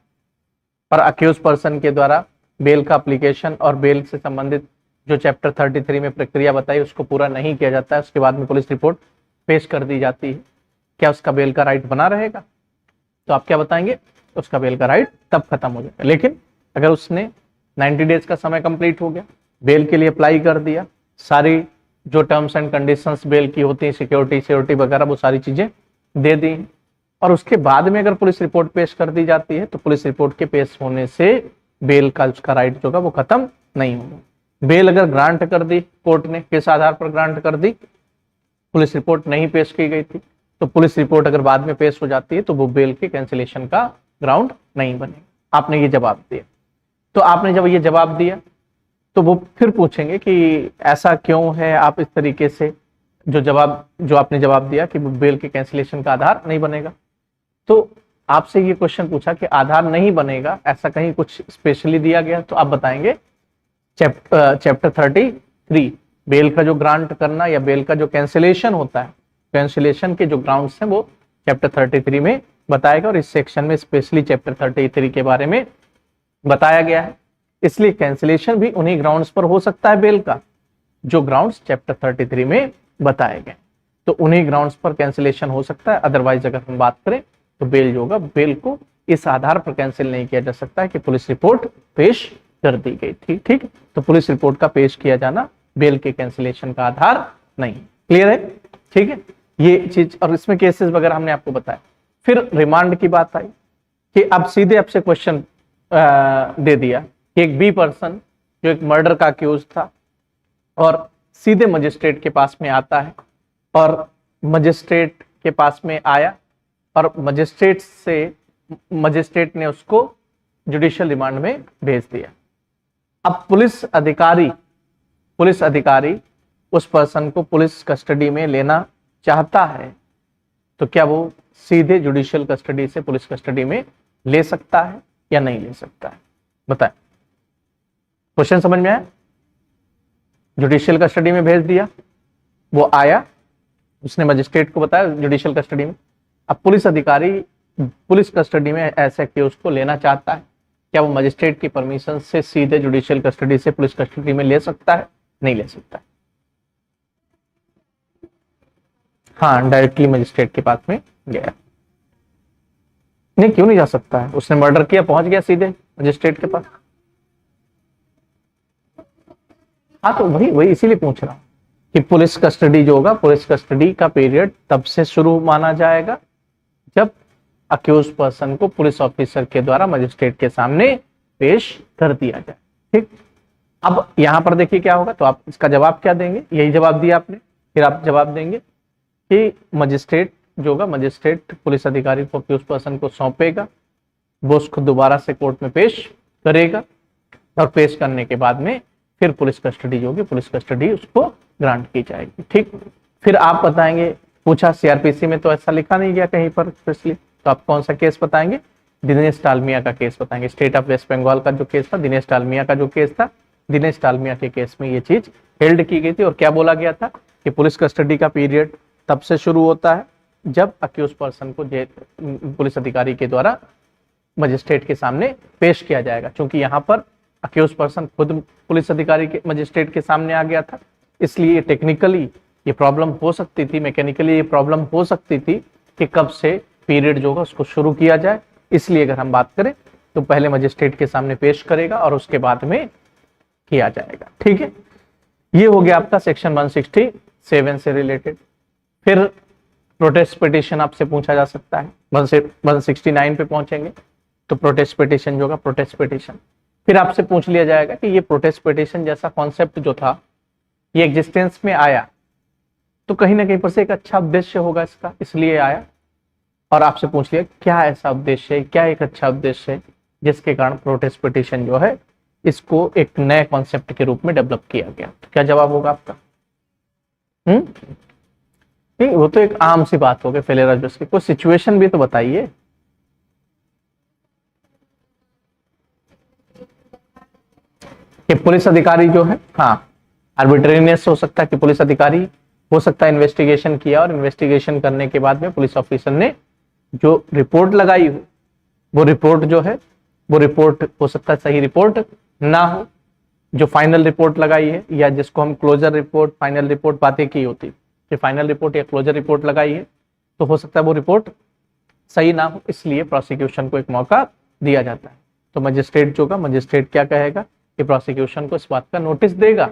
पर अक्यूज पर्सन के द्वारा बेल का एप्लीकेशन और बेल से संबंधित जो चैप्टर 33 में प्रक्रिया बताई उसको पूरा नहीं किया जाता है, उसके बाद में पुलिस रिपोर्ट पेश कर दी जाती है, क्या उसका बेल का राइट बना रहेगा? तो आप क्या बताएंगे? उसका बेल का राइट तब खत्म हो जाएगा। लेकिन अगर उसने 90 डेज का समय कंप्लीट हो गया, बेल के लिए अप्लाई कर दिया, सारी जो टर्म्स एंड कंडीशंस बेल की होती है, सिक्योरिटी वगैरह, वो सारी चीजें दे दी, और उसके बाद में अगर पुलिस रिपोर्ट पेश कर दी जाती है तो पुलिस रिपोर्ट के पेश होने से बेल का उसका राइट जो होगा वो खत्म नहीं होगा। बेल अगर ग्रांट कर दी कोर्ट ने, किस आधार पर ग्रांट कर दी? पुलिस रिपोर्ट नहीं पेश की गई थी, तो पुलिस रिपोर्ट अगर बाद में पेश हो जाती है तो वो बेल के कैंसिलेशन का ग्राउंड नहीं बनेगा। आपने ये जवाब दिया, तो आपने जब ये जवाब दिया तो वो फिर पूछेंगे कि ऐसा क्यों है, आप इस तरीके से जो आपने जवाब दिया कि वो बेल के कैंसिलेशन का आधार नहीं बनेगा। तो आपसे ये क्वेश्चन पूछा कि आधार नहीं बनेगा, ऐसा कहीं कुछ स्पेशली दिया गया? तो आप बताएंगे चैप्टर 33 बेल का जो ग्रांट करना या बेल का जो कैंसिलेशन होता है, कैंसिलेशन के जो ग्राउंड्स हैं वो चैप्टर 33 में बताएगा, और इस सेक्शन में स्पेशली चैप्टर 33 के बारे में बताया गया है। इसलिए कैंसिलेशन भी उन्हीं ग्राउंड्स पर हो सकता है बेल का, जो ग्राउंड्स चैप्टर 33 में बताए गए, तो उन्हीं ग्राउंड्स पर कैंसिलेशन हो सकता है। अदरवाइज अगर हम बात करें तो बेल जो होगा, बेल को इस आधार पर कैंसिल नहीं किया जा सकता है कि पुलिस रिपोर्ट पेश कर दी गई थी। ठीक, तो पुलिस रिपोर्ट का पेश किया जाना बेल के कैंसिलेशन का आधार नहीं। क्लियर है? ठीक है, ये चीज, और इसमें केसेस वगैरह हमने आपको बताया। फिर रिमांड की बात आई कि अब सीधे आपसे क्वेश्चन दे दिया कि एक बी पर्सन जो एक मर्डर का अक्यूज था और सीधे मजिस्ट्रेट के पास में आता है, और मजिस्ट्रेट के पास में आया और मजिस्ट्रेट ने उसको जुडिशियल रिमांड में भेज दिया। अब पुलिस अधिकारी उस पर्सन को पुलिस कस्टडी में लेना चाहता है, तो क्या वो सीधे जुडिशियल कस्टडी से पुलिस कस्टडी में ले सकता है या नहीं ले सकता है? बताएं। क्वेश्चन समझ में आया? जुडिशियल कस्टडी में भेज दिया, वो आया, उसने मजिस्ट्रेट को बताया जुडिशियल कस्टडी में। अब पुलिस अधिकारी पुलिस कस्टडी में ऐसे अक्यूज को लेना चाहता है, क्या वो मजिस्ट्रेट की परमिशन से सीधे जुडिशियल कस्टडी से पुलिस कस्टडी में ले सकता है? नहीं ले सकता है। हाँ, डायरेक्टली मजिस्ट्रेट के पास में गया। नहीं, क्यों नहीं जा सकता है? उसने मर्डर किया, पहुंच गया सीधे मजिस्ट्रेट के पास। हाँ, तो वही इसीलिए पूछ रहा हूं कि पुलिस कस्टडी जो होगा, पुलिस कस्टडी का पीरियड तब से शुरू माना जाएगा जब अक्यूज पर्सन को पुलिस ऑफिसर के द्वारा मजिस्ट्रेट के सामने पेश कर दिया जाए। ठीक, अब यहां पर देखिए क्या होगा, तो आप इसका जवाब क्या देंगे? यही जवाब दिया आपने, फिर आप जवाब देंगे कि मजिस्ट्रेट जो होगा, मजिस्ट्रेट पुलिस अधिकारी को अक्यूज पर्सन को सौंपेगा, वो उसको दोबारा से कोर्ट में पेश करेगा, और पेश करने के बाद में फिर पुलिस कस्टडी जो होगी, पुलिस कस्टडी उसको ग्रांट की जाएगी। ठीक, फिर आप बताएंगे, पूछा सीआरपीसी में तो ऐसा लिखा नहीं गया कहीं पर स्पेशली, तो आप कौन सा केस बताएंगे? दिनेश डालमिया का केस बताएंगे। स्टेट ऑफ वेस्ट बंगाल का जो केस था, दिनेश डालमिया का जो केस था, दिनेश डालमिया के केस में ये चीज हेल्ड की गई थी। और क्या बोला गया था कि पुलिस कस्टडी का पीरियड तब से शुरू होता है जब अक्यूज पर्सन को पुलिस अधिकारी के द्वारा मजिस्ट्रेट के सामने पेश किया जाएगा। क्योंकि यहाँ पर अक्यूज पर्सन खुद पुलिस अधिकारी के मजिस्ट्रेट के सामने आ गया था, इसलिए टेक्निकली ये प्रॉब्लम हो सकती थी, मैकेनिकली ये प्रॉब्लम हो सकती थी कि कब से पीरियड जो होगा उसको शुरू किया जाए। इसलिए अगर हम बात करें तो पहले मजिस्ट्रेट के सामने पेश करेगा और उसके बाद में किया जाएगा। ठीक है, ये हो गया आपका सेक्शन 167 से रिलेटेड। फिर प्रोटेस्ट पिटीशन आपसे पूछा जा सकता है, 169 पे पहुंचेंगे तो प्रोटेस्ट पिटीशन जो होगा, प्रोटेस्ट पिटीशन फिर आपसे पूछ लिया जाएगा कि ये प्रोटेस्ट पिटीशन जैसा कॉन्सेप्ट जो था ये एग्जिस्टेंस में आया तो कहीं ना कहीं पर से एक अच्छा उद्देश्य होगा इसका, इसलिए आया। और आपसे पूछ लिया क्या ऐसा उद्देश्य है, क्या एक अच्छा उद्देश्य है जिसके कारण प्रोटेस्ट पिटीशन जो है इसको एक नए कॉन्सेप्ट के रूप में डेवलप किया गया। तो क्या जवाब होगा आपका? नहीं, वो तो एक आम सी बात हो गई, फेलियर ऑफ जस्टिस। कोई सिचुएशन भी तो बताइए। कि पुलिस अधिकारी जो है, हाँ, आर्बिट्रेरीनेस हो सकता है कि पुलिस अधिकारी हो सकता है इन्वेस्टिगेशन किया और इन्वेस्टिगेशन करने के बाद में पुलिस ऑफिसर ने जो रिपोर्ट लगाई हो वो रिपोर्ट जो है वो रिपोर्ट हो सकता है सही रिपोर्ट ना हो, जो फाइनल रिपोर्ट लगाई है या जिसको हम क्लोजर रिपोर्ट, फाइनल रिपोर्ट बातें की होती, कि फाइनल रिपोर्ट या क्लोजर रिपोर्ट लगाई है, तो हो सकता है वो रिपोर्ट सही ना हो, इसलिए प्रोसिक्यूशन को एक मौका दिया जाता है। तो मजिस्ट्रेट जो होगा, मजिस्ट्रेट क्या कहेगा कि प्रोसिक्यूशन को इस बात का नोटिस देगा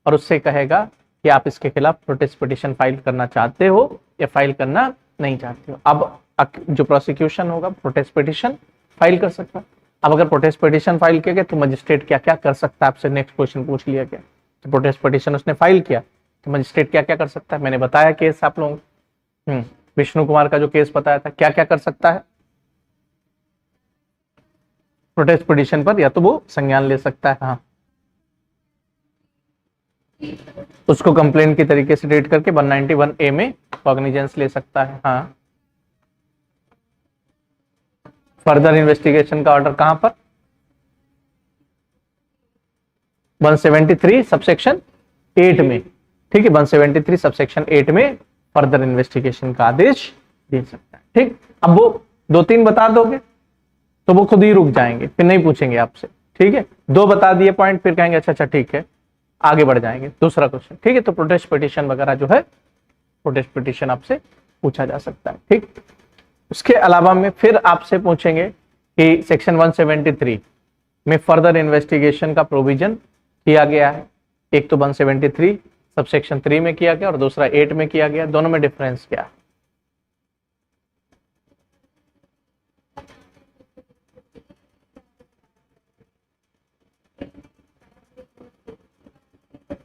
और उससे कहेगा कि आप इसके खिलाफ प्रोटेस्ट पिटिशन फाइल करना चाहते हो या फाइल करना नहीं चाहते हो। अब जो प्रोसिक्यूशन होगा प्रोटेस्ट पिटिशन फाइल कर सकता है। अब अगर प्रोटेस्ट पिटिशन फाइल किया गया तो मजिस्ट्रेट क्या क्या कर सकता है, आपसे नेक्स्ट क्वेश्चन पूछ लिया गया। तो प्रोटेस्ट पिटिशन उसने फाइल किया तो मजिस्ट्रेट क्या क्या कर सकता है, मैंने बताया केस आप लोगों, विष्णु कुमार का जो केस बताया था, क्या क्या कर सकता है प्रोटेस्ट पिटिशन पर, या तो वो संज्ञान ले सकता है, हाँ, उसको कंप्लेंट की तरीके से ट्रीट करके 191A में कॉग्निजेंस ले सकता है, हाँ। फर्दर इन्वेस्टिगेशन का ऑर्डर कहां पर, 173 सबसेक्शन 8 में, ठीक है, 173 सबसेक्शन 8 में फर्दर इन्वेस्टिगेशन का आदेश दे सकता है, ठीक। अब वो 2-3 बता दोगे तो वो खुद ही रुक जाएंगे, फिर नहीं पूछेंगे आपसे, ठीक है। 2 बता दिए पॉइंट, फिर कहेंगे अच्छा अच्छा ठीक है, आगे बढ़ जाएंगे दूसरा क्वेश्चन, ठीक है। तो प्रोटेस्ट पिटिशन वगैरह जो है, प्रोटेस्ट पिटिशन आपसे पूछा जा सकता है, ठीक। उसके अलावा में फिर आपसे पूछेंगे कि सेक्शन 173 में फर्दर इन्वेस्टिगेशन का प्रोविजन किया गया है। एक तो 173 सबसेक्शन 3 में किया गया और दूसरा 8 में किया गया, दोनों में डिफरेंस क्या है?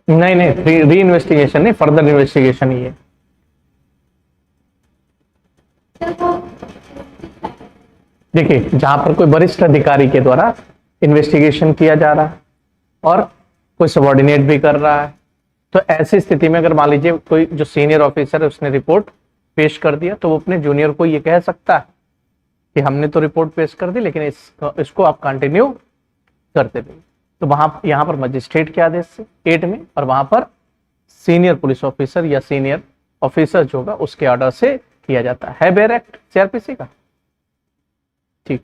नहीं नहीं, री इन्वेस्टिगेशन नहीं, फर्दर इन्वेस्टिगेशन ही है। देखिए, जहां पर कोई वरिष्ठ अधिकारी के द्वारा इन्वेस्टिगेशन किया जा रहा है और कोई सबॉर्डिनेट भी कर रहा है, तो ऐसी स्थिति में अगर मान लीजिए कोई जो सीनियर ऑफिसर है उसने रिपोर्ट पेश कर दिया, तो वो अपने जूनियर को ये कह सकता है कि हमने तो रिपोर्ट पेश कर दी लेकिन इसको आप कंटिन्यू करते रहिए। तो वहां यहाँ पर मजिस्ट्रेट के आदेश से 8 में, और वहां पर सीनियर पुलिस ऑफिसर या सीनियर ऑफिसर जो होगा उसके ऑर्डर से किया जाता है। बेयर एक्ट सीआरपीसी का, ठीक,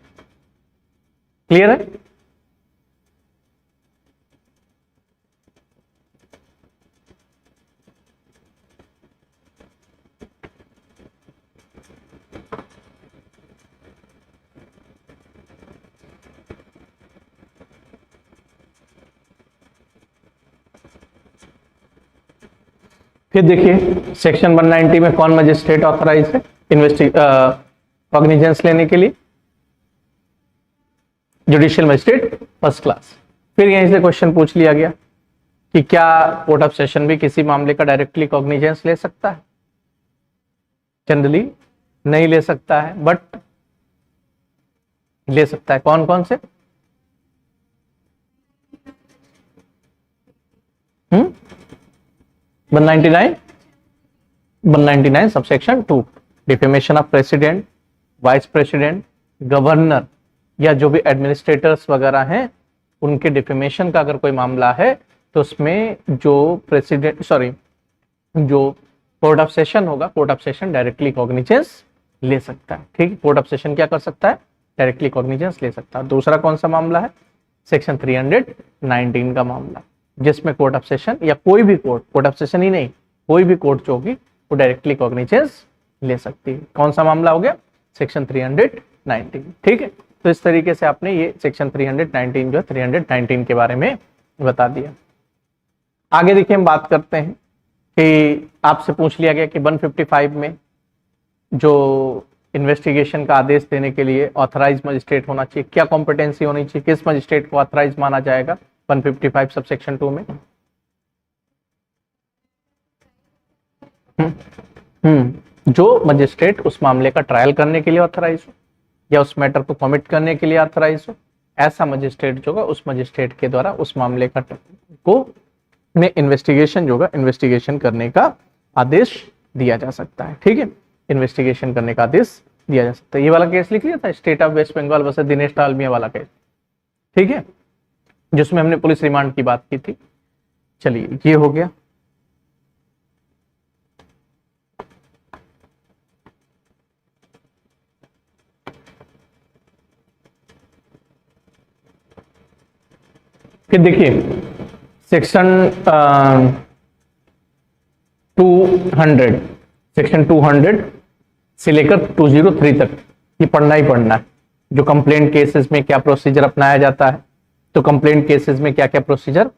क्लियर है। फिर देखिए सेक्शन 190 में कौन मजिस्ट्रेट ऑथराइज है कॉग्निजेंस लेने के लिए, जुडिशियल मजिस्ट्रेट फर्स्ट क्लास। फिर यहीं से क्वेश्चन पूछ लिया गया कि क्या कोर्ट ऑफ सेशन भी किसी मामले का डायरेक्टली कॉग्निजेंस ले सकता है? जनरली नहीं ले सकता है, बट ले सकता है। कौन कौन से? 199 subsection 2, defamation of president, vice president, governor या जो भी एडमिनिस्ट्रेटर्स वगैरह हैं उनके डिफेमेशन का अगर कोई मामला है तो उसमें जो जो कोर्ट ऑफ सेशन होगा, court of session directly cognizance ले सकता है, ठीक है। कोर्ट ऑफ सेशन क्या कर सकता है? डायरेक्टली कॉग्निजेंस ले सकता है। दूसरा कौन सा मामला है? सेक्शन 319 का मामला, जिसमें कोर्ट ऑफ सेशन या कोई भी कोर्ट ऑफ सेशन ही नहीं, कोई भी कोर्ट जो होगी वो डायरेक्टली कॉग्निजेंस ले सकती है। कौन सा मामला हो गया? सेक्शन 319, ठीक है। तो इस तरीके से आपने ये सेक्शन 319 जो है 319 के बारे में बता दिया। आगे देखिए हम बात करते हैं कि आपसे पूछ लिया गया कि 155 में जो इन्वेस्टिगेशन का आदेश देने के लिए ऑथराइज मजिस्ट्रेट होना चाहिए, क्या कॉम्पिटेंसी होनी चाहिए, किस मजिस्ट्रेट को ऑथराइज माना जाएगा 155 सबसेक्शन 2 में? जो मजिस्ट्रेट उस मामले का ट्रायल करने के लिए ऑथराइज हो या उस मैटर को कमिट करने के लिए ऑथराइज हो, ऐसा मजिस्ट्रेट जो होगा उस मजिस्ट्रेट के द्वारा उस मामले का को में इन्वेस्टिगेशन जो होगा इन्वेस्टिगेशन करने का आदेश दिया जा सकता है, ठीक है। इन्वेस्टिगेशन करने का आदेश दिया जा सकता है। ये वाला केस लिख लिया था, state of West Bengal versus Dinesh Dalmia वाला केस, ठीक है, जिसमें हमने पुलिस रिमांड की बात की थी। चलिए ये हो गया। फिर देखिए सेक्शन 200, सेक्शन 200 से लेकर 203 तक ये पढ़ना ही पढ़ना है। जो कंप्लेंट केसेस में क्या प्रोसीजर अपनाया जाता है, तो कंप्लेंट केसेस में क्या क्या प्रोसीजर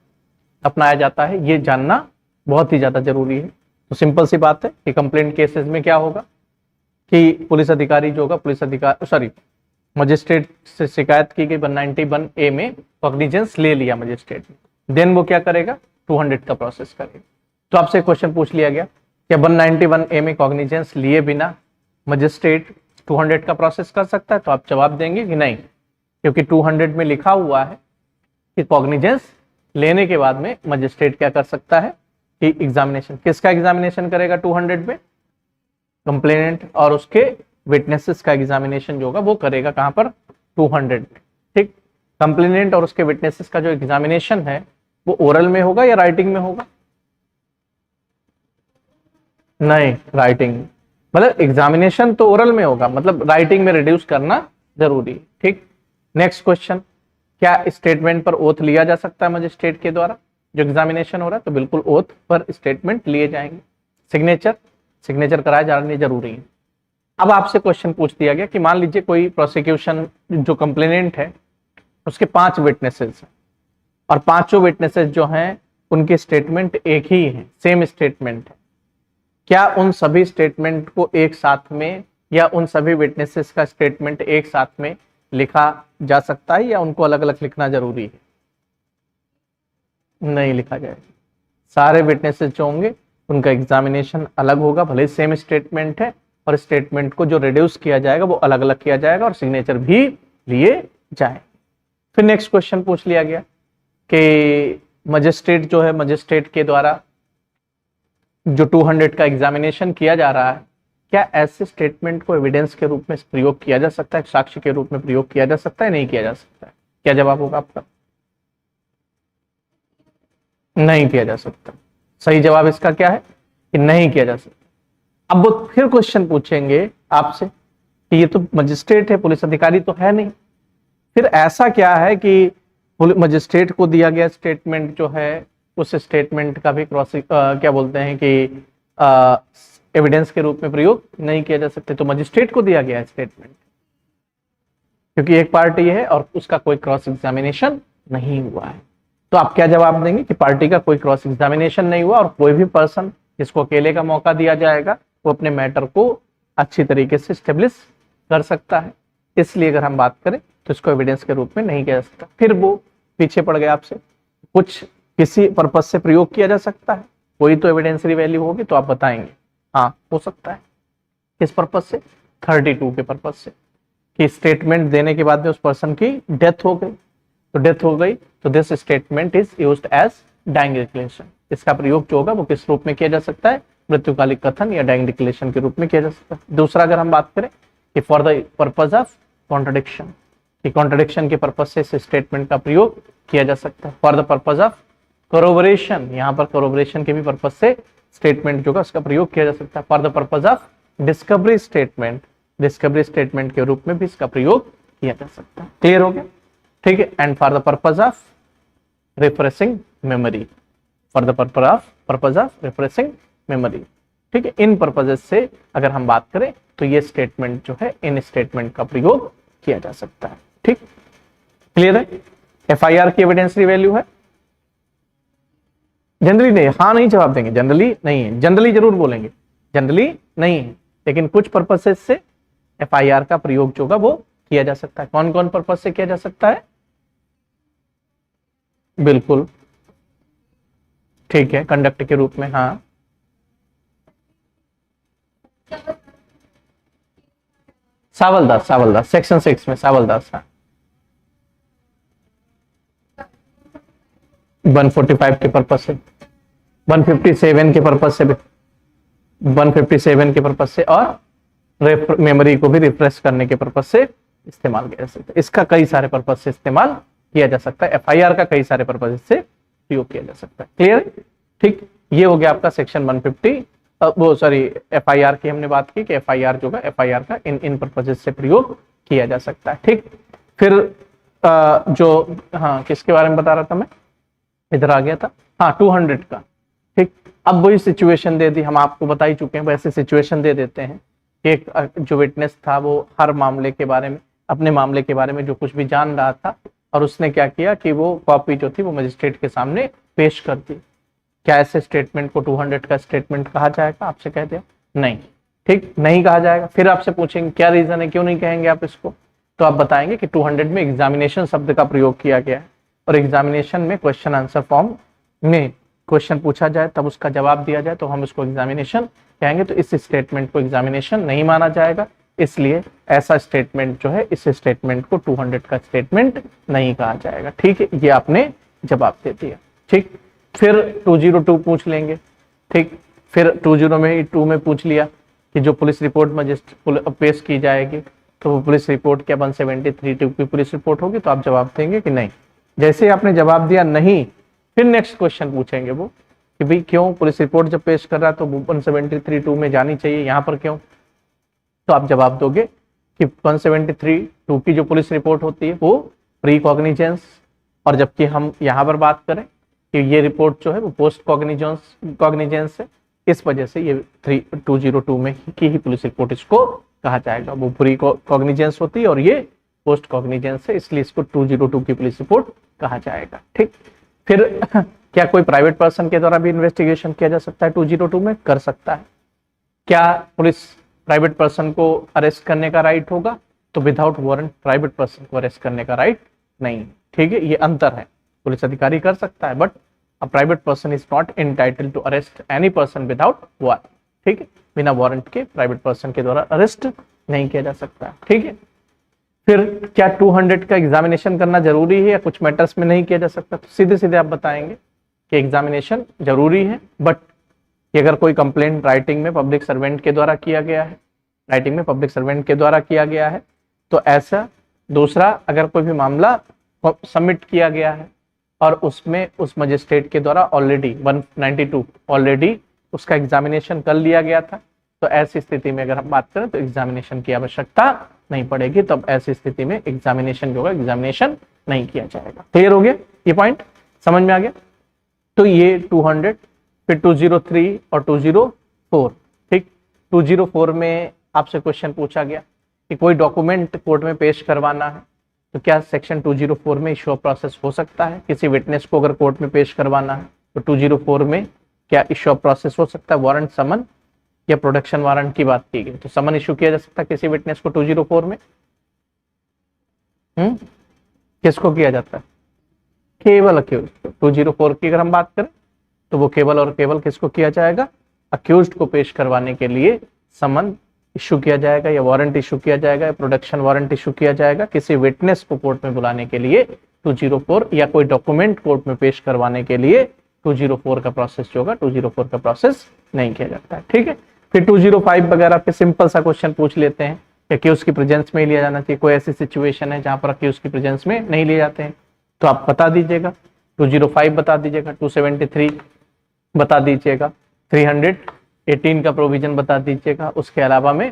अपनाया जाता है, ये जानना बहुत ही ज्यादा जरूरी है। तो सिंपल सी बात है कि कंप्लेंट केसेस में क्या होगा कि पुलिस अधिकारी जो होगा, मजिस्ट्रेट से शिकायत की गई 191A में कॉग्निजेंस ले लिया मजिस्ट्रेट ने, देन वो क्या करेगा, 200 का प्रोसेस करेगा। तो आपसे क्वेश्चन पूछ लिया गया क्या 191A में कॉग्निजेंस लिए बिना मजिस्ट्रेट 200 का प्रोसेस कर सकता है, तो आप जवाब देंगे कि नहीं, क्योंकि 200 में लिखा हुआ है कि कॉग्निजेंस लेने के बाद में मजिस्ट्रेट क्या कर सकता है कि एग्जामिनेशन, किसका एग्जामिनेशन करेगा 200 में, कंप्लेनेंट और उसके विटनेसेस का एग्जामिनेशन जो होगा वो करेगा कहां पर, 200। ठीक, कंप्लेनेंट और उसके विटनेसेस का जो एग्जामिनेशन है वो ओरल में होगा या राइटिंग में होगा, नहीं राइटिंग, मतलब एग्जामिनेशन तो ओरल में होगा, मतलब राइटिंग में रिड्यूस करना जरूरी है। ठीक, नेक्स्ट क्वेश्चन, क्या स्टेटमेंट पर ओथ लिया जा सकता है मजिस्ट्रेट के द्वारा जो एग्जामिनेशन हो रहा है, तो बिल्कुल ओथ पर स्टेटमेंट लिए जाएंगे। सिग्नेचर कराए जाने जरूरी है। अब आपसे क्वेश्चन पूछ दिया गया कि मान लीजिए कोई प्रोसिक्यूशन जो कंप्लेनेंट है उसके 5 विटनेसेस हैं और पांचों विटनेसेस जो हैं उनके स्टेटमेंट एक ही है, सेम स्टेटमेंट है, क्या उन सभी स्टेटमेंट को एक साथ में या उन सभी विटनेसेस का स्टेटमेंट एक साथ में लिखा जा सकता है या उनको अलग अलग लिखना जरूरी है, नहीं लिखा जाएगा। सारे विटनेसेस जो होंगे उनका एग्जामिनेशन अलग होगा, भले सेम स्टेटमेंट है, और स्टेटमेंट को जो रिड्यूस किया जाएगा वो अलग अलग किया जाएगा और सिग्नेचर भी लिए जाए। फिर नेक्स्ट क्वेश्चन पूछ लिया गया कि मजिस्ट्रेट जो है, मजिस्ट्रेट के द्वारा जो 200 का एग्जामिनेशन किया जा रहा है, क्या ऐसे स्टेटमेंट को एविडेंस के रूप में प्रयोग किया जा सकता है, साक्ष्य के रूप में प्रयोग किया जा सकता है, नहीं किया जा सकता है? क्या जवाब होगा आपका? नहीं किया जा सकता। सही जवाब इसका क्या है कि नहीं किया जा सकता। अब वो फिर क्वेश्चन पूछेंगे आपसे कि ये तो मजिस्ट्रेट है, पुलिस अधिकारी तो है नहीं, फिर ऐसा क्या है कि मजिस्ट्रेट को दिया गया स्टेटमेंट जो है उस स्टेटमेंट का भी क्या बोलते हैं कि एविडेंस के रूप में प्रयोग नहीं किया जा सकते। तो मजिस्ट्रेट को दिया गया स्टेटमेंट क्योंकि एक पार्टी है और उसका कोई क्रॉस एग्जामिनेशन नहीं हुआ है, तो आप क्या जवाब देंगे कि पार्टी का कोई क्रॉस एग्जामिनेशन नहीं हुआ और कोई भी पर्सन जिसको अकेले का मौका दिया जाएगा वो अपने मैटर को अच्छी तरीके से स्टेब्लिश कर सकता है। इसलिए अगर हम बात करें तो इसको एविडेंस के रूप में नहीं किया जा सकता। फिर वो पीछे पड़ गया आपसे, कुछ किसी पर्पज से प्रयोग किया जा सकता है, कोई तो एविडेंसरी वैल्यू होगी, तो आप बताएंगे हाँ हो सकता है। किस पर्पज से? 32 के पर्पज से, कि स्टेटमेंट देने के बाद में उस पर्सन की डेथ हो गई, तो डेथ हो गई तो this statement is used as dying declaration. इसका प्रयोग जो होगा वो किस रूप में किया जा सकता है? मृत्युकालिक कथन या डाइंग डिक्लेरेशन के रूप में किया जा सकता है। दूसरा अगर हम बात करें कि for the purpose of contradiction, कि कॉन्ट्रडिक्शन के पर्पज से इस स्टेटमेंट का प्रयोग किया जा सकता है। फॉर द पर्पज ऑफ कोरोबोरेशन, यहाँ पर कोरोबोरेशन के भी पर्पज से स्टेटमेंट जो है उसका प्रयोग किया जा सकता है। For the purpose of discovery statement, discovery statement के रूप में भी इसका प्रयोग किया जा सकता है। क्लियर हो गया? ठीक है। And for the purpose of refreshing memory, for the purpose of refreshing memory, ठीक है। इन पर्पजेस से अगर हम बात करें तो ये स्टेटमेंट जो है, इन स्टेटमेंट का प्रयोग किया जा सकता है। ठीक, क्लियर है? एफआईआर की एविडेंसरी वैल्यू है? जनरली नहीं, हाँ नहीं जवाब देंगे, जनरली नहीं है, जनरली जरूर बोलेंगे, जनरली नहीं है, लेकिन कुछ पर्पसेस से एफआईआर का प्रयोग जो होगा वो किया जा सकता है। कौन कौन पर्पस से किया जा सकता है? बिल्कुल ठीक है, कंडक्ट के रूप में, हाँ सावलदास सेक्शन 6 में सावलदास, हाँ 145 के पर्पज से, 157 के पर्पज से भी, 157 के पर्पज से और मेमोरी को भी रिफ्रेश करने के पर्पज से इस्तेमाल किया जा सकता है। इसका कई सारे पर्पज से इस्तेमाल किया जा सकता है। एफआईआर का कई सारे पर्पज से प्रयोग किया जा सकता है। क्लियर? ठीक, ये हो गया आपका सेक्शन 150, वो सॉरी एफआईआर की हमने बात की कि एफआईआर जो है, एफआईआर का इन पर्पजेस से प्रयोग किया जा सकता है। ठीक, फिर जो हाँ किसके बारे में बता रहा था मैं, इधर आ गया था, हाँ 200 का, ठीक। अब वही सिचुएशन दे दी, हम आपको बता ही चुके हैं, वैसे सिचुएशन दे देते हैं। एक जो विटनेस था वो हर मामले के बारे में, अपने मामले के बारे में जो कुछ भी जान रहा था, और उसने क्या किया कि वो कॉपी जो थी वो मजिस्ट्रेट के सामने पेश कर दी। क्या ऐसे स्टेटमेंट को 200 का स्टेटमेंट कहा जाएगा? आपसे कह दिया नहीं, ठीक, नहीं कहा जाएगा। फिर आपसे पूछेंगे क्या रीजन है, क्यों नहीं कहेंगे आप इसको, तो आप बताएंगे कि 200 में एग्जामिनेशन शब्द का प्रयोग किया गया है, और एग्जामिनेशन में क्वेश्चन आंसर फॉर्म में क्वेश्चन पूछा जाए तब उसका जवाब दिया जाए तो हम उसको एग्जामिनेशन कहेंगे, तो इस स्टेटमेंट को एग्जामिनेशन नहीं माना जाएगा, इसलिए ऐसा स्टेटमेंट जो है, इस स्टेटमेंट को 200 का स्टेटमेंट नहीं कहा जाएगा। ठीक है, ये आपने जवाब दे दिया। ठीक, फिर 202 पूछ लेंगे। ठीक, फिर 2 में पूछ लिया कि जो पुलिस रिपोर्ट मजिस्ट्रेट पेश की जाएगी तो वो पुलिस रिपोर्ट क्या 173(2) की पुलिस रिपोर्ट होगी, तो आप जवाब देंगे कि नहीं। जैसे आपने जवाब दिया नहीं, फिर नेक्स्ट क्वेश्चन पूछेंगे वो कि भाई क्यों पुलिस रिपोर्ट जब पेश कर रहा है तो 173(2) में जानी चाहिए, यहाँ पर क्यों, तो आप जवाब दोगे कि 173(2) की जो पुलिस रिपोर्ट होती है वो प्री कॉग्निजेंस, और जबकि हम यहाँ पर बात करें कि ये रिपोर्ट जो है वो पोस्ट कॉग्निजेंस है, इस वजह से ये 202 में की ही पुलिस रिपोर्ट इसको कहा जाएगा। वो प्री कॉग्निजेंस होती है और ये पोस्ट कॉग्निजेंस है, इसलिए इसको 202 की पुलिस रिपोर्ट कहा जाएगा। ठीक, फिर क्या कोई प्राइवेट पर्सन के द्वारा भी इन्वेस्टिगेशन किया जा सकता है 202 में? कर सकता है। क्या पुलिस प्राइवेट पर्सन को अरेस्ट करने का राइट होगा? तो विदाउट वारंट प्राइवेट पर्सन को अरेस्ट करने का राइट नहीं। ठीक है, ये अंतर है। पुलिस अधिकारी कर सकता है but a private person is not entitled to arrest any person without warrant. ठीक है, बिना वारंट के प्राइवेट पर्सन के द्वारा अरेस्ट नहीं किया जा सकता। ठीक है, फिर क्या 200 का एग्जामिनेशन करना जरूरी है या कुछ मैटर्स में नहीं किया जा सकता? तो सीधे सीधे आप बताएंगे कि एग्जामिनेशन जरूरी है, बट अगर कोई कंप्लेंट राइटिंग में पब्लिक सर्वेंट के द्वारा किया गया है, राइटिंग में पब्लिक सर्वेंट के द्वारा किया गया है, तो ऐसा दूसरा अगर कोई भी मामला सबमिट किया गया है और उसमें उस मजिस्ट्रेट के द्वारा ऑलरेडी 192 ऑलरेडी उसका एग्जामिनेशन कर लिया गया था, तो ऐसी स्थिति में अगर हम बात करें तो एग्जामिनेशन की आवश्यकता नहीं पड़ेगी, तब ऐसी स्थिति में एग्जामिनेशन जो होगा एग्जामिनेशन नहीं किया जाएगा। क्लियर हो गया? ये पॉइंट समझ में आ गया? तो ये 200, फिर 203 और 204। ठीक, 204 में आपसे क्वेश्चन पूछा गया कि कोई डॉक्यूमेंट कोर्ट में पेश करवाना है, तो क्या सेक्शन 204 में इश्यू ऑफ प्रोसेस हो सकता है? किसी विटनेस को अगर कोर्ट में पेश करवाना है तो 204 में क्या इश्यू ऑफ प्रोसेस हो सकता है? वारंट, समन या प्रोडक्शन वारंट की बात की गई, तो समन इशू किया जा सकता है किसी विटनेस को 204 में। किसको किया जाता है? केवल अक्यूज। 204 की अगर हम बात करें तो वो केवल और केवल किसको किया जाएगा? अक्यूज्ड को पेश करवाने के लिए समन इशू किया जाएगा, या वारंट इशू किया जाएगा, या प्रोडक्शन वारंट इशू किया जाएगा किसी विटनेस को कोर्ट में बुलाने के लिए 204, या कोई डॉक्यूमेंट कोर्ट में पेश करवाने के लिए 204 का प्रोसेस जो होगा 204 का प्रोसेस नहीं किया जाता है। ठीक है, फिर 205 वगैरह पे सिंपल सा क्वेश्चन पूछ लेते हैं कि अक्यूज की प्रेजेंस में ही लिया जाना चाहिए। कोई ऐसी सिचुएशन है जहां पर अक्यूज की प्रेजेंस में नहीं लिए जाते हैं, तो आप बता दीजिएगा। 205 बता दीजिएगा, 273 बता दीजिएगा, 318 का प्रोविजन बता दीजिएगा, उसके अलावा में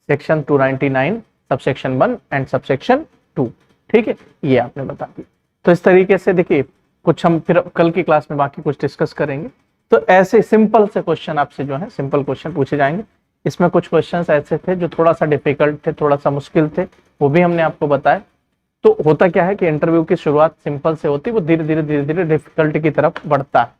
सेक्शन 299 सबसेक्शन 1 एंड सबसेक्शन 2। ठीक है, ये आपने बता दिया। तो इस तरीके से देखिए, कुछ हम फिर कल की क्लास में बाकी कुछ डिस्कस करेंगे। तो ऐसे सिंपल से क्वेश्चन आपसे जो है सिंपल क्वेश्चन पूछे जाएंगे। इसमें कुछ क्वेश्चंस ऐसे थे जो थोड़ा सा डिफिकल्ट थे, थोड़ा सा मुश्किल थे, वो भी हमने आपको बताया। तो होता क्या है कि इंटरव्यू की शुरुआत सिंपल से होती है, वो धीरे धीरे डिफिकल्टी की तरफ बढ़ता है,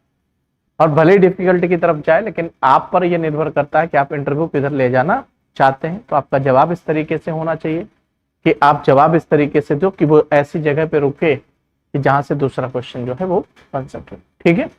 और भले ही डिफिकल्टी की तरफ जाए लेकिन आप पर यह निर्भर करता है कि आप इंटरव्यू किधर ले जाना चाहते हैं। तो आपका जवाब इस तरीके से होना चाहिए कि आप जवाब इस तरीके से दो कि वो ऐसी जगह पे रुके कि जहां से दूसरा क्वेश्चन जो है वो बन सके। ठीक है।